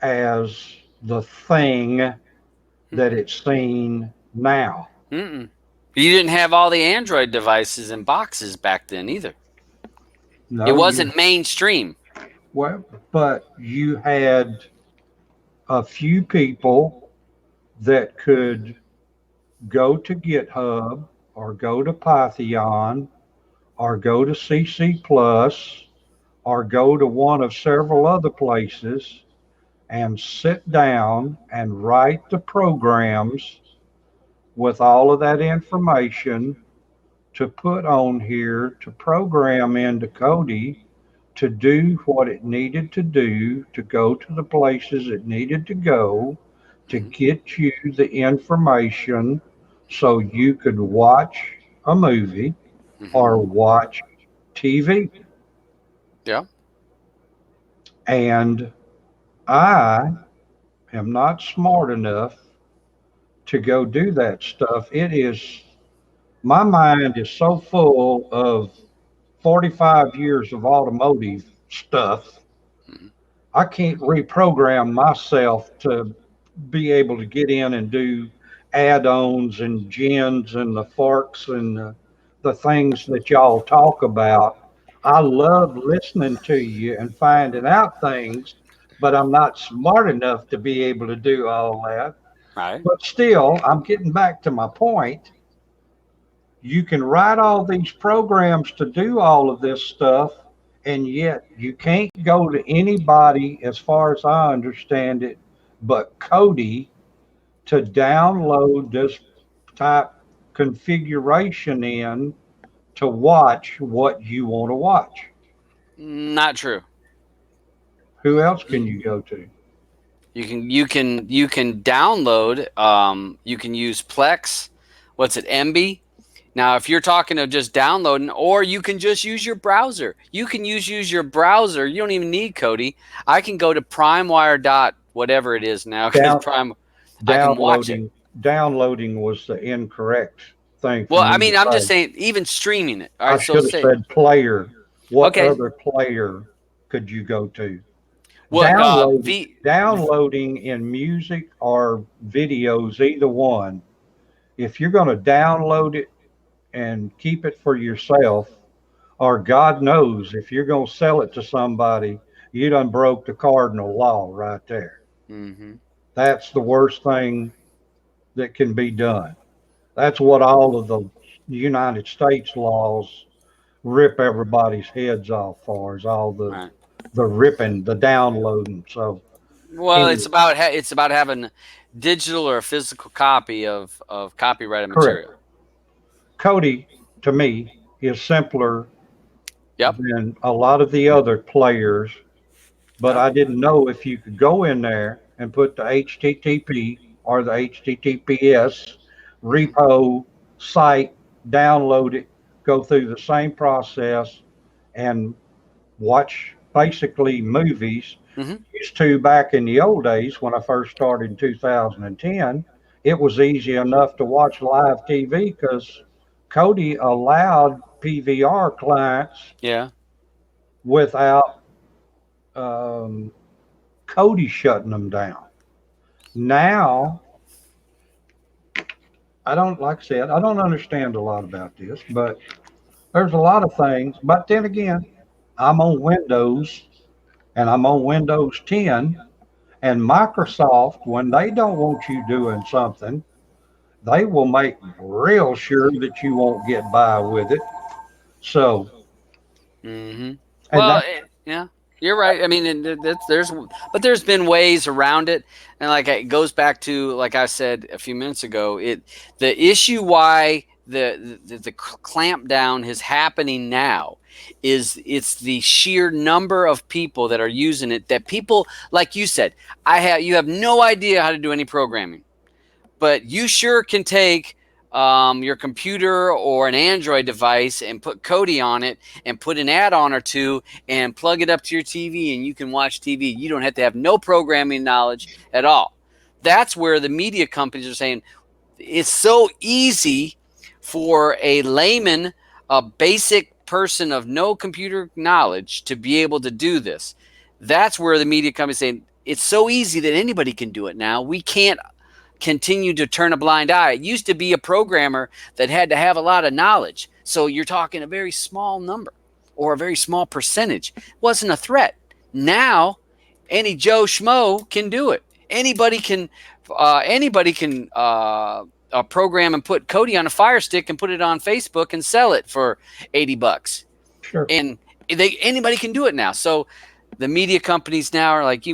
as the thing that it's seen now. Mm-mm. You didn't have all the Android devices and boxes back then either. No, it wasn't mainstream. Well, but you had a few people that could go to GitHub or go to Python or go to CC Plus or go to one of several other places and sit down and write the programs with all of that information to put on here to program into Cody to do what it needed to do to go to the places it needed to go to get you the information so you could watch a movie or watch TV. Yeah. And I am not smart enough to go do that stuff. My mind is so full of 45 years of automotive stuff. I can't reprogram myself to be able to get in and do add-ons and gens and the forks and the things that y'all talk about. I love listening to you and finding out things, but I'm not smart enough to be able to do all that. Right. But still, I'm getting back to my point. You can write all these programs to do all of this stuff, and yet you can't go to anybody, as far as I understand it, but Cody to download this type configuration in to watch what you want to watch. Not true. Who else can you go to? You can download. You can use Plex. What's it? MB. Now, if you're talking of just downloading, or you can just use your browser. You can use your browser. You don't even need Cody. I can go to PrimeWire dot whatever it is now. I can watch it. Downloading was the incorrect thing. Well, I mean, I'm just saying, even streaming it. All right, I should have said player. What other player could you go to? Well, downloading in music or videos, either one. If you're going to download it and keep it for yourself, or God knows, if you're going to sell it to somebody, you done broke the cardinal law right there. Mm-hmm. That's the worst thing that can be done. That's what all of the United States laws rip everybody's heads off for, is all the ripping, the downloading. So, well, it's about having digital or a physical copy of copyrighted material. Correct. Cody, to me, is simpler than a lot of the other players, but I didn't know if you could go in there and put the HTTP or the HTTPS repo site, download it, go through the same process, and watch basically movies. Used to back in the old days when I first started in 2010, it was easy enough to watch live TV because Cody allowed PVR clients without Cody shutting them down. Now, I don't understand a lot about this, but there's a lot of things. But then again, I'm on Windows and I'm on Windows 10, and Microsoft, when they don't want you doing something, they will make real sure that you won't get by with it. So, well, yeah, you're right. I mean, there's been ways around it, and like it goes back to, like I said a few minutes ago, the issue why the clamp down is happening now is it's the sheer number of people that are using it, that people, like you said, you have no idea how to do any programming, but you sure can take your computer or an Android device and put Cody on it and put an add-on or two and plug it up to your TV, and you can watch TV. You don't have to have no programming knowledge at all. That's where the media companies are saying it's so easy for a layman, a basic person of no computer knowledge, to be able to do this. That's where the media companies saying it's so easy that anybody can do it now. We can't continue to turn a blind eye. It used to be a programmer that had to have a lot of knowledge. So you're talking a very small number or a very small percentage. It wasn't a threat. Now, any Joe Schmo can do it. Anybody can program and put Cody on a Fire Stick and put it on Facebook and sell it for $80. Sure. And anybody can do it now. So the media companies now are like,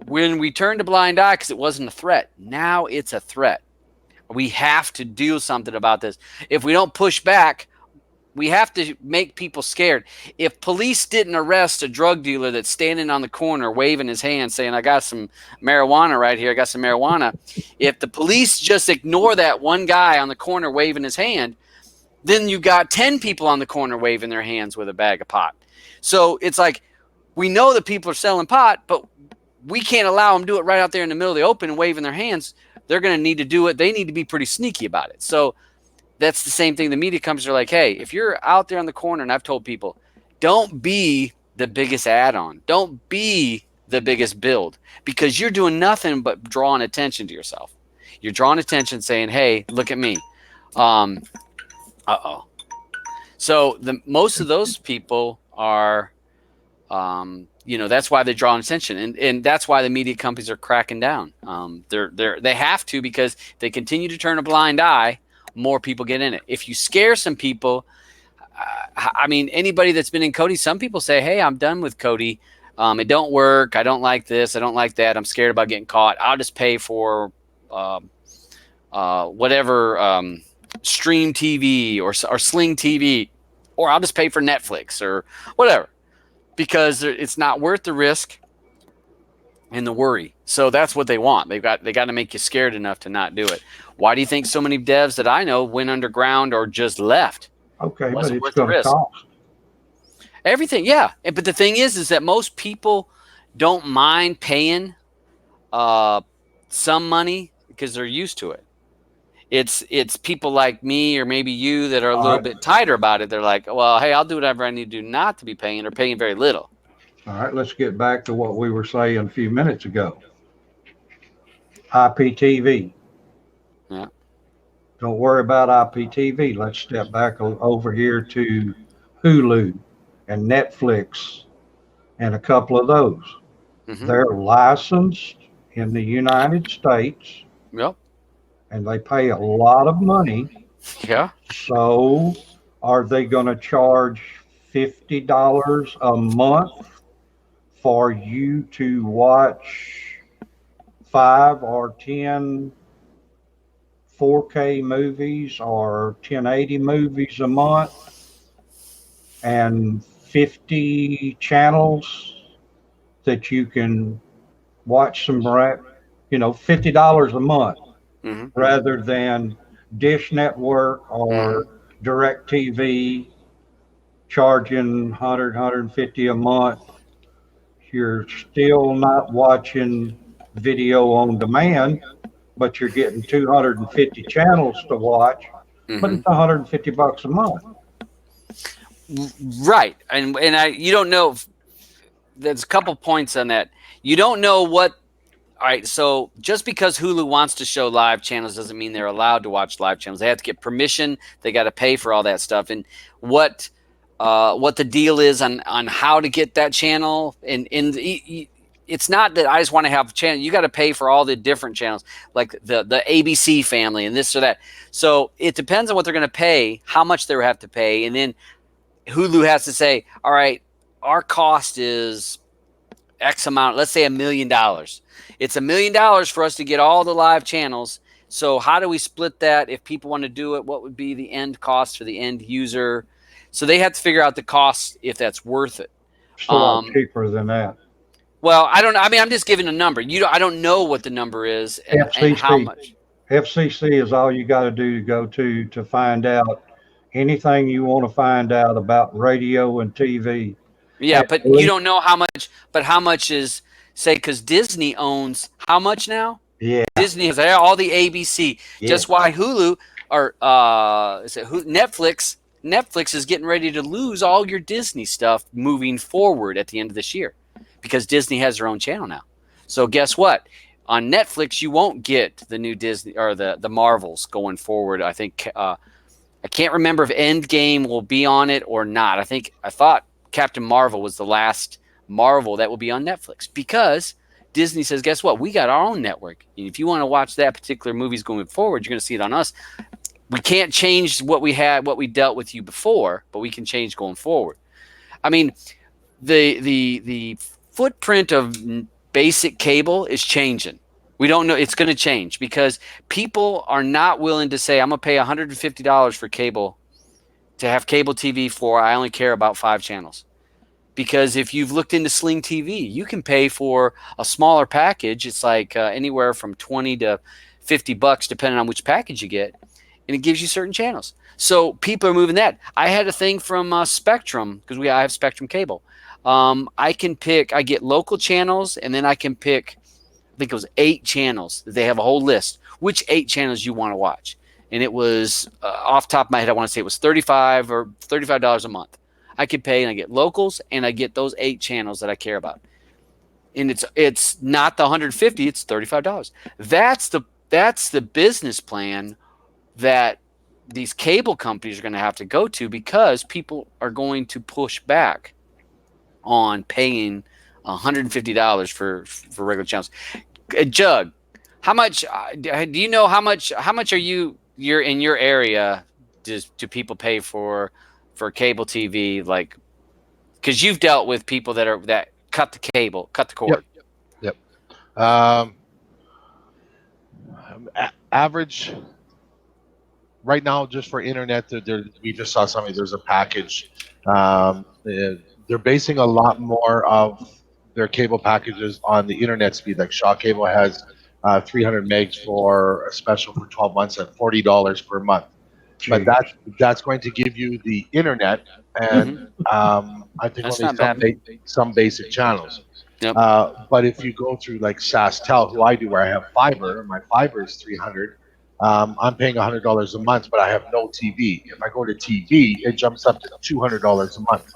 when we turned a blind eye because it wasn't a threat, now it's a threat. We have to do something about this. If we don't push back, we have to make people scared. If police didn't arrest a drug dealer that's standing on the corner waving his hand saying, I got some marijuana right here, I got some marijuana. If the police just ignore that one guy on the corner waving his hand, then you got 10 people on the corner waving their hands with a bag of pot. So it's like, we know that people are selling pot, but we can't allow them to do it right out there in the middle of the open and waving their hands. They're going to need to do it. They need to be pretty sneaky about it. So that's the same thing. The media companies are like, hey, if you're out there on the corner, and I've told people, don't be the biggest add-on. Don't be the biggest build, because you're doing nothing but drawing attention to yourself. You're drawing attention saying, hey, look at me. So most of those people are, that's why they're drawing attention, and that's why the media companies are cracking down. They have to, because if they continue to turn a blind eye, more people get in it. If you scare some people, anybody that's been in Cody, some people say, hey, I'm done with Cody. It don't work. I don't like this. I don't like that. I'm scared about getting caught. I'll just pay for whatever stream TV or Sling TV, or I'll just pay for Netflix or whatever, because it's not worth the risk and the worry. So that's what they want. They got to make you scared enough to not do it. Why do you think so many devs that I know went underground or just left? Okay, but it's going to cost everything. Yeah, but the thing is that most people don't mind paying some money because they're used to it. It's people like me or maybe you that are a little bit tighter about it. They're like, well, hey, I'll do whatever I need to do not to be paying, or paying very little. All right, let's get back to what we were saying a few minutes ago. IPTV. Yeah. Don't worry about IPTV. Let's step back over here to Hulu and Netflix and a couple of those. Mm-hmm. They're licensed in the United States. Yep. And they pay a lot of money. Yeah. So are they going to charge $50 a month for you to watch 5 or 10 4K movies or 1080 movies a month and 50 channels that you can watch some, $50 a month, mm-hmm. rather than Dish Network or DirecTV charging $100, $150 a month? You're still not watching video on demand, but you're getting 250 channels to watch, mm-hmm. but it's $150 a month. Right. And you don't know, there's a couple points on that. You don't know what, all right, so just because Hulu wants to show live channels doesn't mean they're allowed to watch live channels. They have to get permission. They got to pay for all that stuff. And what the deal is on how to get that channel, and it's not that I just want to have a channel. You got to pay for all the different channels, like the ABC family and this or that. So it depends on what they're going to pay, how much they have to pay. And then Hulu has to say, all right, our cost is X amount, let's say $1 million. It's $1 million for us to get all the live channels. So how do we split that? If people want to do it, what would be the end cost for the end user? So they have to figure out the cost, if that's worth it. Still cheaper than that. Well, I don't know. I mean, I'm just giving a number. I don't know what the number is and how much. FCC is all you got to do to go to find out anything you want to find out about radio and TV. Yeah, but you don't know how much. But how much is, say, because Disney owns how much now? Yeah. Disney has all the ABC. Yeah. Just why Hulu or Netflix is getting ready to lose all your Disney stuff moving forward at the end of this year, because Disney has their own channel now. So guess what? On Netflix, you won't get the new Disney or the Marvels going forward. I think I can't remember if Endgame will be on it or not. I thought Captain Marvel was the last Marvel that will be on Netflix, because Disney says, guess what? We got our own network. And if you want to watch that particular movies going forward, you're going to see it on us. We can't change what we dealt with you before, but we can change going forward. I mean, the footprint of basic cable is changing. We don't know. It's going to change because people are not willing to say, I'm going to pay $150 for cable to have cable TV for, I only care about 5 channels. Because if you've looked into Sling TV, you can pay for a smaller package. It's like anywhere from $20 to $50, depending on which package you get, and it gives you certain channels. So people are moving that. I had a thing from Spectrum, because I have Spectrum cable. I get local channels, and then I can pick, I think it was 8 channels. They have a whole list, which 8 channels you want to watch. And it was, off the top of my head, I want to say it was $35 a month. I could pay, and I get locals, and I get those 8 channels that I care about. And it's not the $150, it's $35. That's the business plan that these cable companies are going to have to go to, because people are going to push back on paying $150 for regular channels. Jug, how much do you know? How much are you're in your area? Do people pay for cable TV? Like, because you've dealt with people that cut the cord. Yep. Average right now, just for internet, we just saw something. There's a package. They're basing a lot more of their cable packages on the internet speed. Like Shaw Cable has 300 megs for a special for 12 months at $40 per month. But that's going to give you the internet and I think That's only some basic channels. Yep. But if you go through like SaskTel, who I do, where I have fiber, and my fiber is $300, I'm paying $100 a month, but I have no TV. If I go to TV, it jumps up to $200 a month.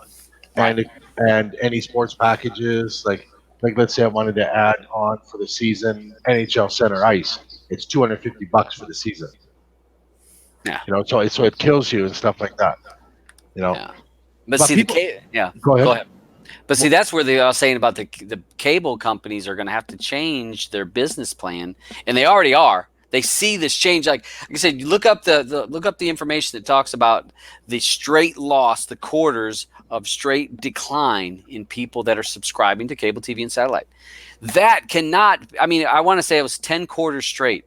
And any sports packages, like let's say I wanted to add on for the season NHL Center Ice, it's $250 for the season. Yeah. You know, so it kills you and stuff like that. You know. Yeah. But see, people, Go ahead. But see, that's where they are saying about the cable companies are going to have to change their business plan, and they already are. They see this change. Like I said, you look up the information that talks about the straight loss, the quarters of straight decline in people that are subscribing to cable TV and satellite. That cannot. I mean, I want to say it was 10 quarters straight.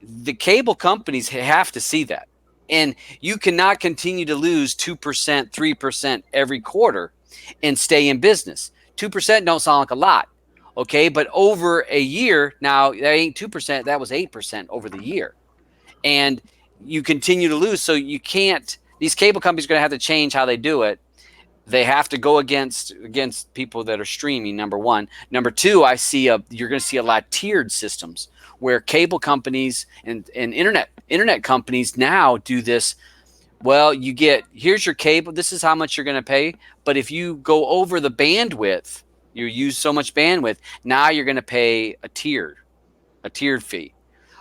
The cable companies have to see that. And you cannot continue to lose 2%, 3% every quarter and stay in business. 2% don't sound like a lot, okay? But over a year, now that ain't 2%, that was 8% over the year. And you continue to lose, so you can't. These cable companies are going to have to change how they do it. They have to go against people that are streaming, number one. Number two, you're going to see a lot of tiered systems where cable companies and internet companies now do this. Well, here's your cable. This is how much you're going to pay. But if you go over the bandwidth, you use so much bandwidth, now you're going to pay a tiered fee.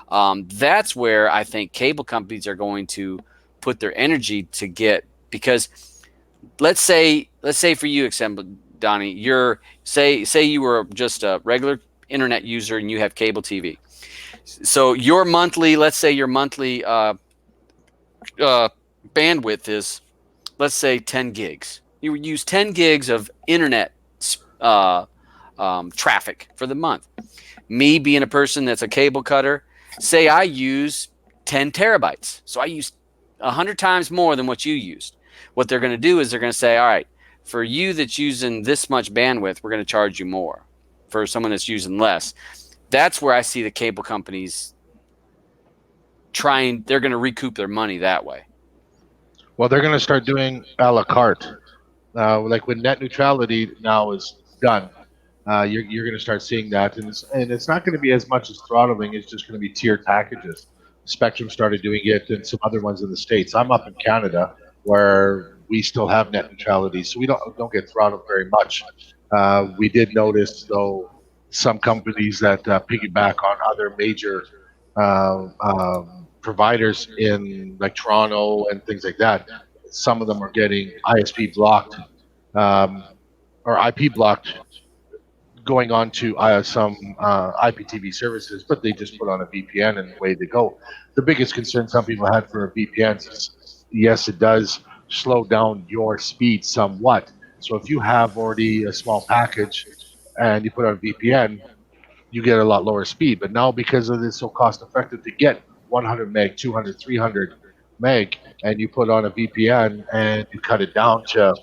That's where I think cable companies are going to put their energy to get, because let's say for you, example, Donnie, say you were just a regular internet user and you have cable TV. So your monthly bandwidth is, let's say, 10 gigs. You use 10 gigs of internet traffic for the month. Me being a person that's a cable cutter, say I use 10 terabytes. So I use 100 times more than what you used. What they're going to do is they're going to say, all right, for you that's using this much bandwidth, we're going to charge you more. For someone that's using less. That's where I see the cable companies they're going to recoup their money that way. Well, they're going to start doing a la carte. Like when net neutrality now is done, you're going to start seeing that. And it's not going to be as much as throttling. It's just going to be tiered packages. Spectrum started doing it, and some other ones in the States. I'm up in Canada where we still have net neutrality, so we don't get throttled very much. We did notice, though, some companies that piggyback on other major providers in like Toronto and things like that. Some of them are getting ISP blocked or IP blocked going on to some IPTV services, but they just put on a VPN and away they go. The biggest concern some people had for VPNs is, yes, it does slow down your speed somewhat. So if you have already a small package and you put on a VPN, you get a lot lower speed. But now because of it's so cost effective to get 100 meg, 200, 300 meg, and you put on a VPN and you cut it down to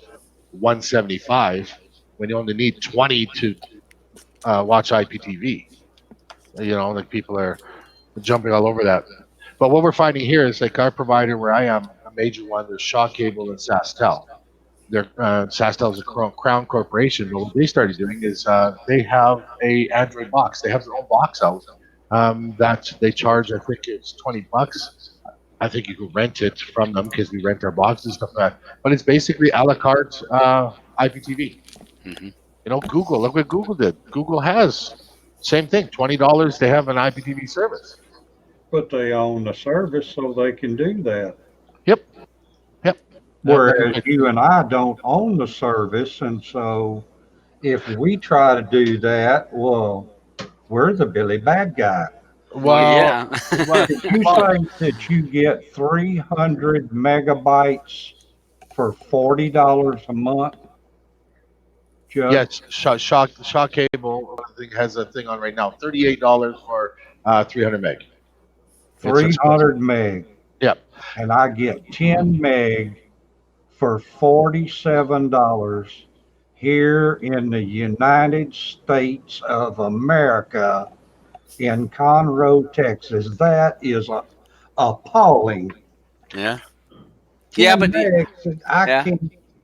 175 when you only need 20 to watch IPTV. You know, like people are jumping all over that. But what we're finding here is like our provider where I am, a major one, there's Shaw Cable and SaskTel. SaskTel is a Crown corporation, but what they started doing is they have a Android box. They have their own box out that they charge. I think it's $20. I think you can rent it from them because we rent our boxes and stuff like that. But it's basically a la carte IPTV. Mm-hmm. You know, Google. Look what Google did. Google has same thing. $20. They have an IPTV service. But they own the service, so they can do that. Yep. Whereas you and I don't own the service, and so if we try to do that, well, we're the Billy Bad guy. Well, yeah. Did you say that you get 300 megabytes for $40 a month? Joe? yes. Shaw Cable I think has a thing on right now. $38 for 300 meg. 300 meg. Yep. And I get 10 meg for $47 here in the United States of America in Conroe, Texas. That is appalling. Yeah. Yeah, but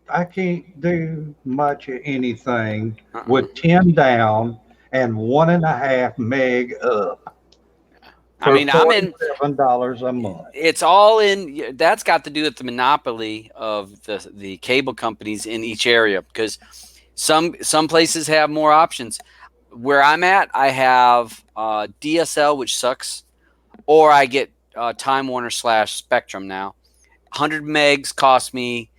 I can't do much of anything with 10 down and 1.5 meg up. I mean, I'm in $7 a month. It's all in. That's got to do with the monopoly of the cable companies in each area, because some places have more options. Where I'm at, I have DSL, which sucks, or I get Time Warner / Spectrum now. 100 megs cost me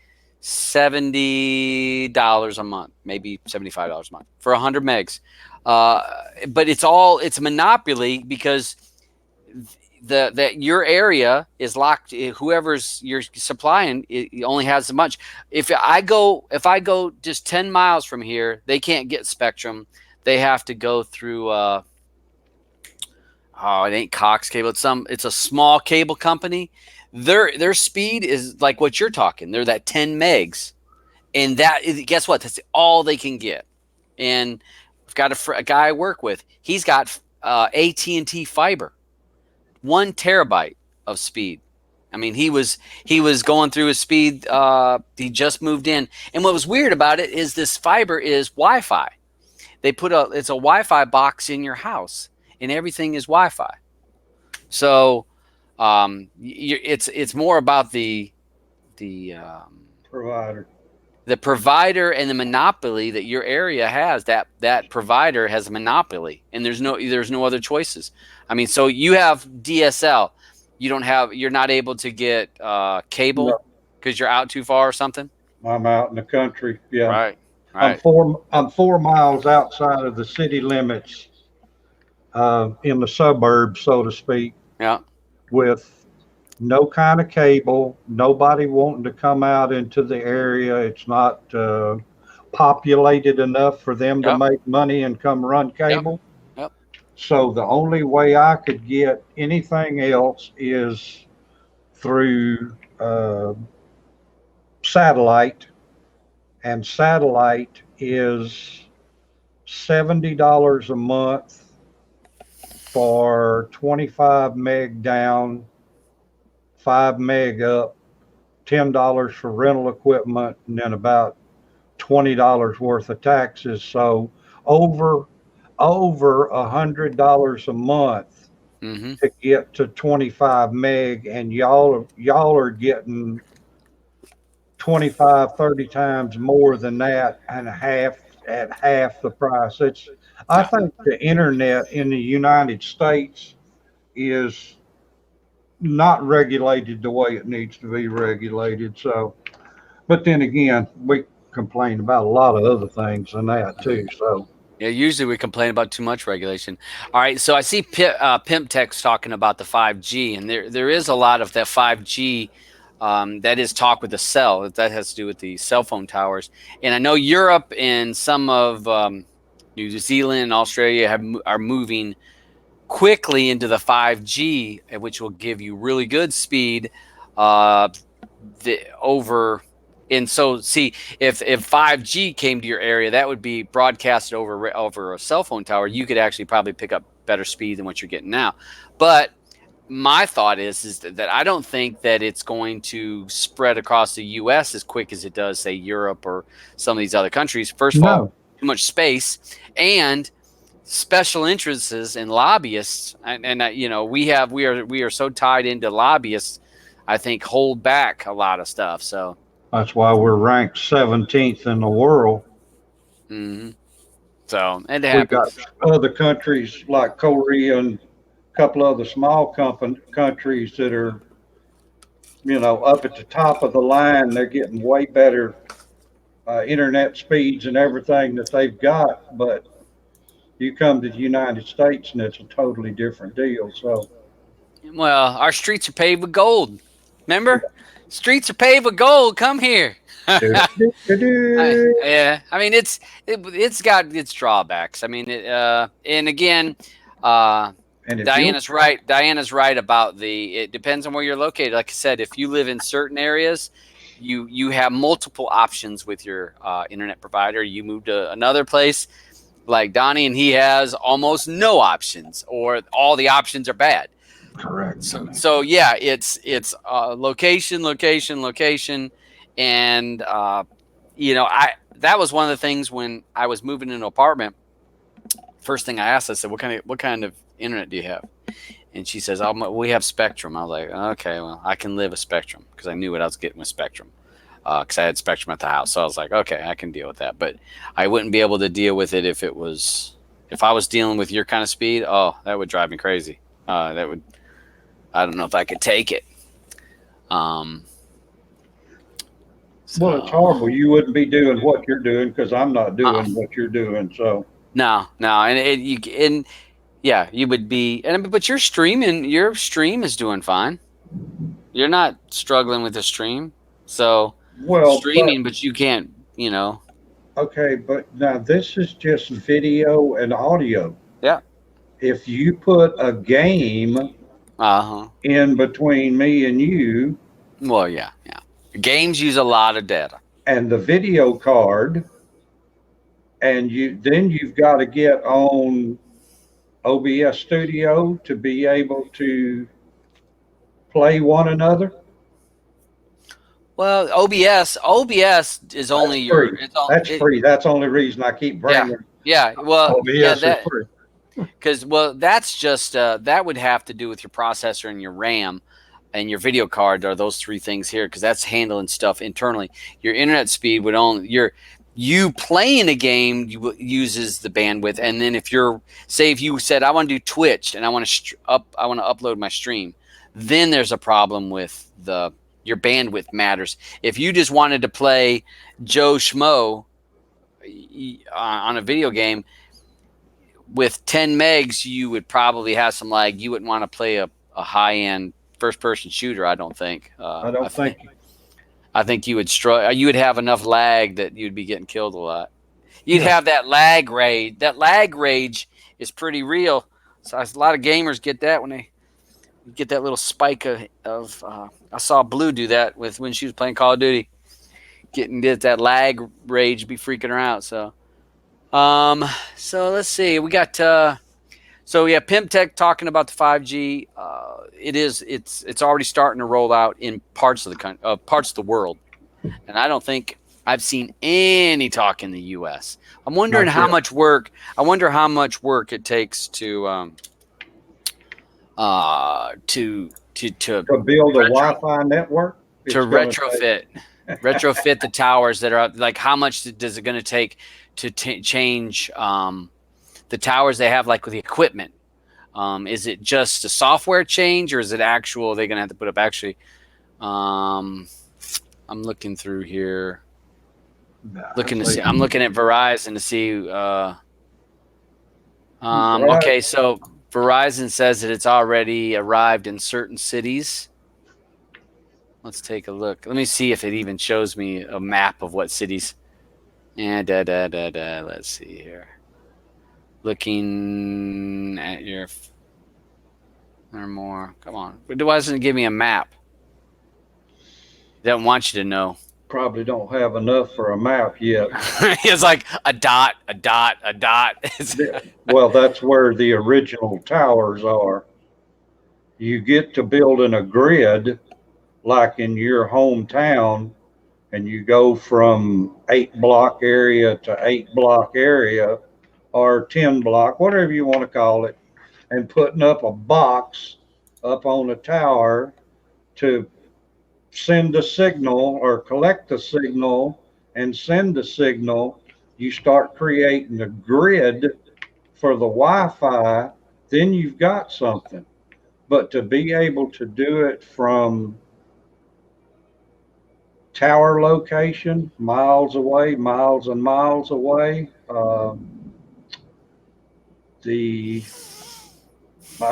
$70 a month, maybe $75 a month for 100 megs. But it's a monopoly because that your area is locked. Whoever's you're supplying it only has so much. If I go just 10 miles from here, they can't get Spectrum. They have to go through it ain't Cox Cable. It's a small cable company. Their speed is like what you're talking. They're that 10 megs, and guess what? That's all they can get. And I've got a guy I work with. He's got AT&T fiber. 1 terabyte of speed. I mean, he was going through his speed. He just moved in, and what was weird about it is this fiber is Wi-Fi. They it's a Wi-Fi box in your house, and everything is Wi-Fi. So, it's more about the Provider. The provider and the monopoly that your area has. That provider has a monopoly, and there's no other choices. I mean, so you have DSL, you're not able to get cable because you're out too far or something. I'm out in the country. Yeah. Right. I'm 4 miles outside of the city limits, in the suburbs, so to speak. Yeah. With no kind of cable, nobody wanting to come out into the area. It's not populated enough for them to make money and come run cable. Yep. So the only way I could get anything else is through satellite, and satellite is $70 a month for 25 meg down, 5 meg up, $10 for rental equipment, and then about $20 worth of taxes. So over $100 a month to get to 25 meg, and y'all are getting 25, 30 times more than that, and at half the price. I think the internet in the United States is not regulated the way it needs to be regulated. So, but then again, we complain about a lot of other things than that too. So Yeah, usually we complain about too much regulation. All right, so I see Pimp Tech's talking about the 5G, and there is a lot of that 5G that is talk with the cell. That has to do with the cell phone towers. And I know Europe and some of New Zealand and Australia are moving quickly into the 5G, which will give you really good speed over. And so, see, if 5G came to your area, that would be broadcasted over a cell phone tower. You could actually probably pick up better speed than what you're getting now. But my thought is that I don't think that it's going to spread across the U.S. as quick as it does, say, Europe or some of these other countries. First of all, too much space and special interests and lobbyists, and you know, we are so tied into lobbyists. I think hold back a lot of stuff. So. that's why we're ranked 17th in the world. Mm-hmm. So it We happens. got other countries like Korea and a couple other small countries that are, you know, up at the top of the line. They're getting way better internet speeds and everything that they've got. But you come to the United States and it's a totally different deal. So, Well, our streets are paved with gold. Remember? Streets are paved with gold. Come here. Yeah, I mean it's got its drawbacks. I mean, and again, and if Diana's right. Diana's right about it depends on where you're located. Like I said, if you live in certain areas, you have multiple options with your internet provider. You move to another place like Donnie, and he has almost no options, or all the options are bad. correct. So yeah, it's location, and you know, that was one of the things when I was moving into an apartment. First thing I asked, I said, "What kind of internet do you have?" And she says, "We have Spectrum." I was like, "Okay, well, I can live with Spectrum," because I knew what I was getting with Spectrum, because I had Spectrum at the house. So I was like, "Okay, I can deal with that." But I wouldn't be able to deal with it if I was dealing with your kind of speed. Oh, that would drive me crazy. I don't know if I could take it. Well, it's horrible. You wouldn't be doing what you're doing because I'm not doing what you're doing. So no, and yeah, you would be, but your stream is doing fine. You're not struggling with the stream, so streaming, but you can't, you know. Okay, but now this is just video and audio. Yeah. If you put a game in between me and you, well, yeah. Games use a lot of data. And the video card, and you've got to get on OBS Studio to be able to play one another. Well, OBS is only free. That's free. That's the only reason I keep bringing. Yeah. Well, OBS is free. Because that's just that would have to do with your processor and your RAM and your video card are those three things here, because that's handling stuff internally. Your internet speed would only you playing a game uses the bandwidth, and then if you said I want to do Twitch and I want to upload my stream, then there's a problem with your bandwidth matters. If you just wanted to play Joe Schmo on a video game with 10 megs, you would probably have some lag. You wouldn't want to play a high-end first-person shooter, I don't think. I think you would struggle. You would have enough lag that you'd be getting killed a lot. You'd have that lag rage. That lag rage is pretty real. So a lot of gamers get that when they get that little spike of I saw Blue do that when she was playing Call of Duty. Get that lag rage, be freaking her out. So let's see. We got Pimp Tech talking about the 5G. It's already starting to roll out in parts of the world, and I don't think I've seen any talk in the U.S. I'm wondering how much work. I wonder how much work it takes to build a Wi-Fi network, to retrofit the towers that are like. How much does it going to take to change the towers they have, like with the equipment? Is it just a software change, or is it actual? They're gonna have to put up actually. I'm looking through here. Looking to see. I'm looking at Verizon to see. Okay, so Verizon says that it's already arrived in certain cities. Let's take a look. Let me see if it even shows me a map of what cities. And let's see here. Looking at your or more. Come on. Why doesn't it give me a map? It doesn't want you to know. Probably don't have enough for a map yet. It's like a dot, a dot, a dot. Well, that's where the original towers are. You get to building a grid like in your hometown, and you go from 8 block area to 8 block area or 10 block, whatever you want to call it, and putting up a box up on a tower to send a signal or collect the signal and send the signal. You start creating a grid for the Wi-Fi, then you've got something. But to be able to do it from tower location, miles away, miles and miles away, I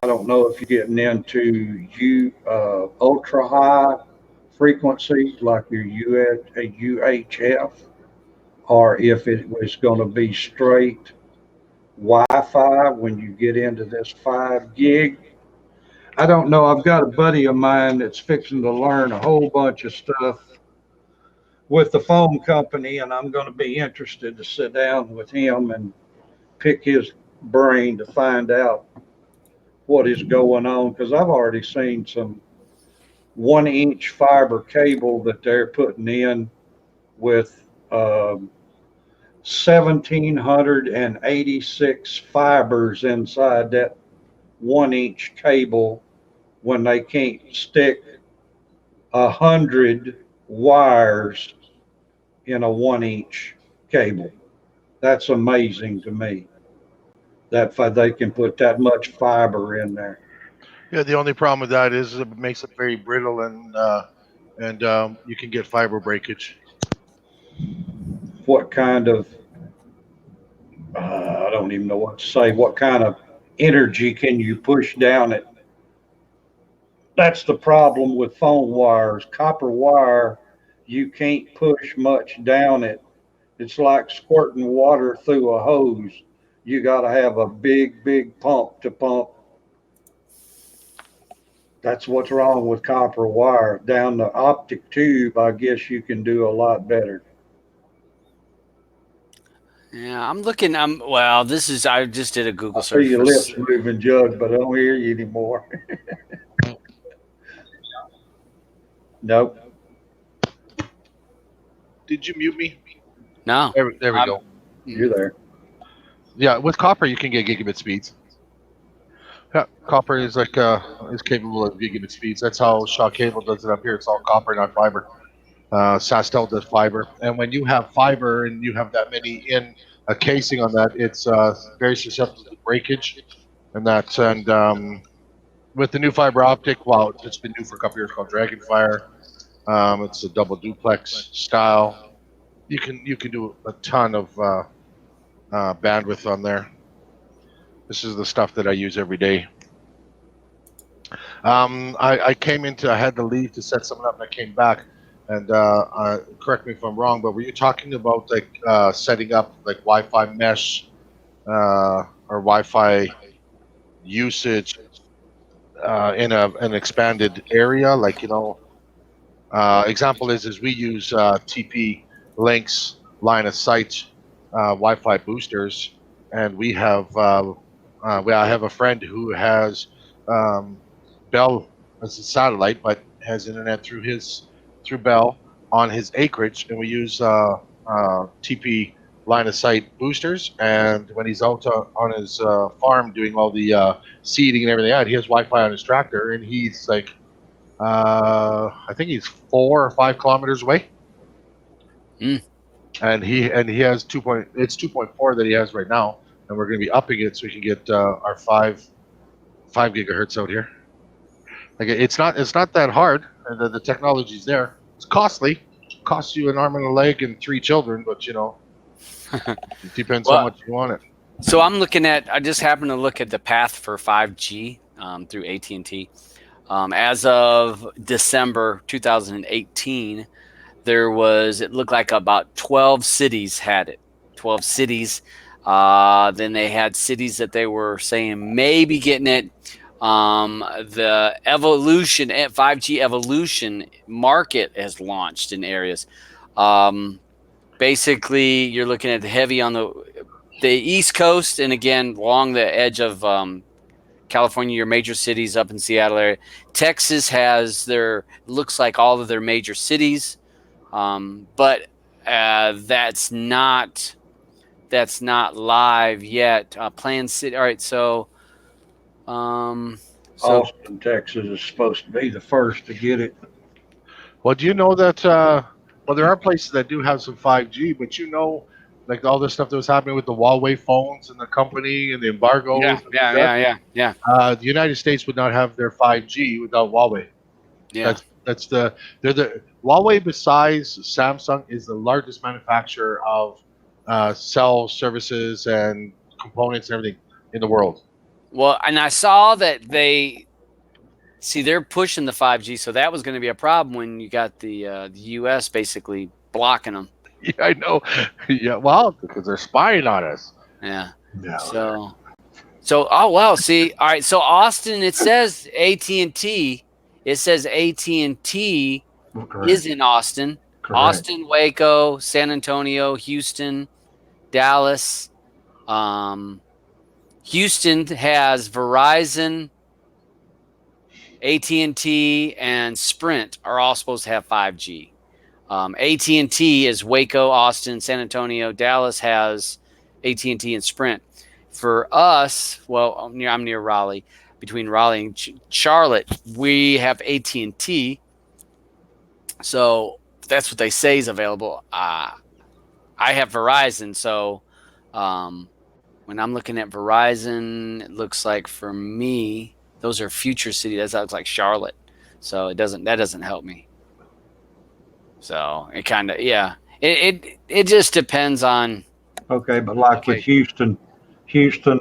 don't know if you're getting into ultra high frequency like your UHF, or if it was going to be straight Wi-Fi when you get into this 5 gig. I don't know. I've got a buddy of mine that's fixing to learn a whole bunch of stuff with the phone company, and I'm going to be interested to sit down with him and pick his brain to find out what is going on, because I've already seen some 1-inch fiber cable that they're putting in with 1,786 fibers inside that 1-inch cable when they can't stick 100 wires in a 1-inch cable. That's amazing to me that they can put that much fiber in there. Yeah, the only problem with that is it makes it very brittle, and you can get fiber breakage. What kind of I don't even know what to say. What kind of energy can you push down it? That's the problem with phone wires. Copper wire, you can't push much down it. It's like squirting water through a hose. You got to have a big pump to pump. That's what's wrong with copper wire. Down the optic tube, I guess you can do a lot better. Yeah, I'm looking. Well, this is. I just did a Google I search. see your lips moving, Judge, but I don't hear you anymore. Nope. Did you mute me? No. There we go. You're there. Yeah, with copper you can get gigabit speeds. Yeah, copper is like is capable of gigabit speeds. That's how Shaw Cable does it up here. It's all copper, not fiber. Sastel does fiber, and when you have fiber and you have that many in a casing on that, it's very susceptible to breakage, and with the new fiber optic, well, it's been new for a couple years, called Dragonfire. It's a double duplex style. You can do a ton of bandwidth on there. This is the stuff that I use every day. I had to leave to set something up, and I came back. And correct me if I'm wrong, but were you talking about like setting up like Wi-Fi mesh or Wi-Fi usage in an expanded area? Like, example is we use TP Link's line of sight Wi-Fi boosters, and I have a friend who has Bell as a satellite, but has internet through Bell on his acreage, and we use TP line of sight boosters. And when he's out on his farm doing all the seeding and everything out, he has Wi-Fi on his tractor, and he's like, I think he's 4 or 5 kilometers away. And he has 2.4 that he has right now, and we're going to be upping it so we can get our 5 gigahertz out here. Like, it's not that hard, and the technology's there. It's costly, cost you an arm and a leg and 3 children, but it depends Well, how much you want it. So I just happened to look at the path for 5G through AT&T. As of December 2018, it looked like about 12 cities had it. 12 cities. Then they had cities that they were saying maybe getting it. The 5G evolution market has launched in areas. Basically, you're looking at heavy on the East Coast, and again along the edge of California, your major cities up in Seattle area. Texas has looks like all of their major cities, but that's not live yet. Planned city. All right, so Austin, Texas is supposed to be the first to get it. Well, do you know that? Well, there are places that do have some 5G, but like all this stuff that was happening with the Huawei phones and the company and the embargoes. Yeah. The United States would not have their 5G without Huawei. Yeah. They're the Huawei, besides Samsung, is the largest manufacturer of cell services and components and everything in the world. Well, and I saw that they're pushing the 5G, so that was going to be a problem when you got the U.S. basically blocking them. Yeah, I know. Yeah, well, because they're spying on us. Yeah. No. So oh well. See, all right. So Austin, it says AT&T. It says AT&T Correct. is in Austin. Correct. Austin, Waco, San Antonio, Houston, Dallas. Houston has Verizon, AT&T, and Sprint are all supposed to have 5G. AT&T is Waco, Austin, San Antonio. Dallas has AT&T and Sprint. For us, well, I'm near Raleigh. Between Raleigh and Charlotte, we have AT&T. So that's what they say is available. I have Verizon, so when I'm looking at Verizon, it looks like for me, those are future cities. That looks like Charlotte, so that doesn't help me. So it kind of it just depends on. Okay, but like in Houston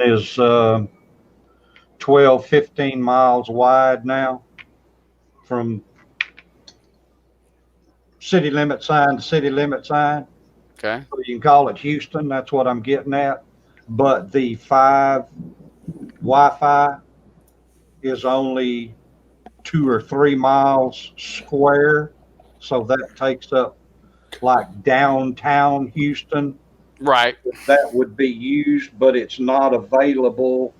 is 12, 15 miles wide now from city limit sign to city limit sign. Okay. So you can call it Houston. That's what I'm getting at. But the 5 Wi-Fi is only 2 or 3 miles square. So that takes up like downtown Houston. Right. That would be used, but it's not available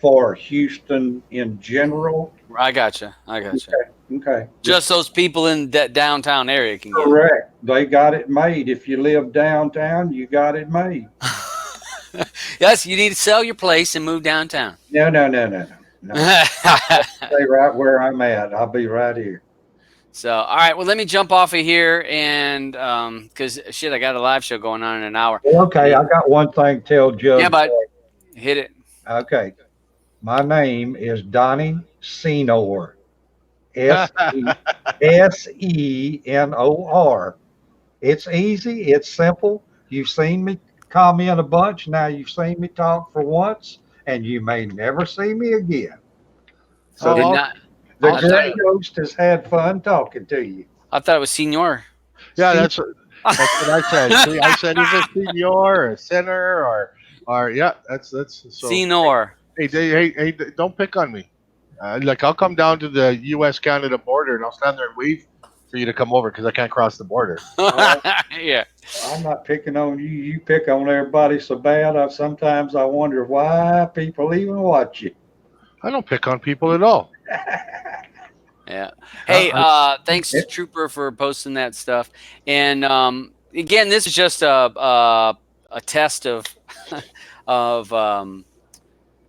for Houston in general. I gotcha. Okay. Just those people in that downtown area can get it. Correct. They got it made. If you live downtown, you got it made. Yes, you need to sell your place and move downtown. No. Stay right where I'm at. I'll be right here. So, all right. Well, let me jump off of here and because I got a live show going on in an hour. Okay, I got one thing to tell Judge. Yeah, bud. Hit it. Okay. My name is Donnie Senor. Senor. It's easy. It's simple. You've seen me comment a bunch. Now you've seen me talk for once, and you may never see me again. So the great host has had fun talking to you. I thought it was Senor. Yeah, that's what I said. See, I said he's a senior or a center or yeah, that's so. Senor. Hey, don't pick on me. Like I'll come down to the U.S.-Canada border and I'll stand there and wait for you to come over because I can't cross the border. Yeah. I'm not picking on you. You pick on everybody so bad. Sometimes I wonder why people even watch you. I don't pick on people at all. Yeah. Hey, thanks, Trooper, for posting that stuff. And again, this is just a test of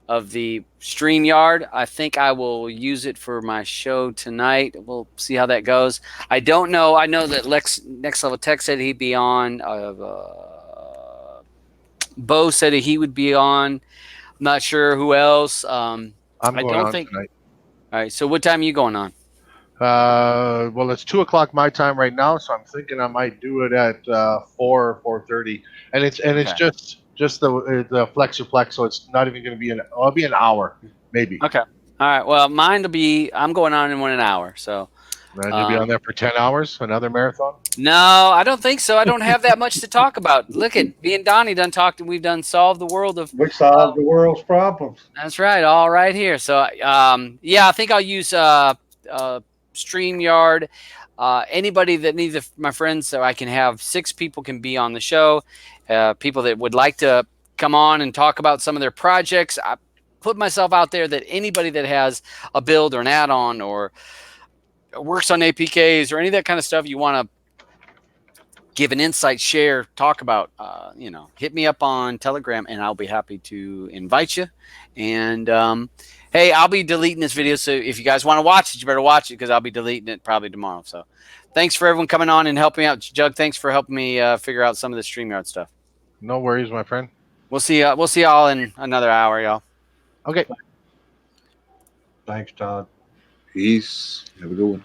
the StreamYard. I think I will use it for my show tonight. We'll see how that goes. I don't know. I know that Next Level Tech said he'd be on. Bo said he would be on. I'm not sure who else. I'm going on tonight. All right. So what time are you going on? Well, it's 2 o'clock my time right now, so I'm thinking I might do it at 4:30, and it's Okay. just the Flexiplex, so it's not even going to be it'll be an hour maybe. Okay. All right. Well, mine will be. I'm going on in 1 hour. So. And you'll be on there for 10 hours, another marathon. No, I don't think so. I don't have that much to talk about. Look at me and Donnie done talked, and we've done solved the world of. We solved the world's problems. That's right, all right here. So, yeah, I think I'll use StreamYard. Anybody that needs my friends, so I can have 6 people can be on the show. People that would like to come on and talk about some of their projects. I put myself out there that anybody that has a build or an add-on or works on APKs or any of that kind of stuff you want to give an insight, share, talk about, hit me up on Telegram and I'll be happy to invite you. And hey, I'll be deleting this video, so if you guys want to watch it, you better watch it because I'll be deleting it probably tomorrow. So thanks for everyone coming on and helping out. Jug, thanks for helping me figure out some of the StreamYard stuff. No worries, my friend. We'll see y'all in another hour, y'all. Okay. Thanks, Todd. Peace. Have a good one.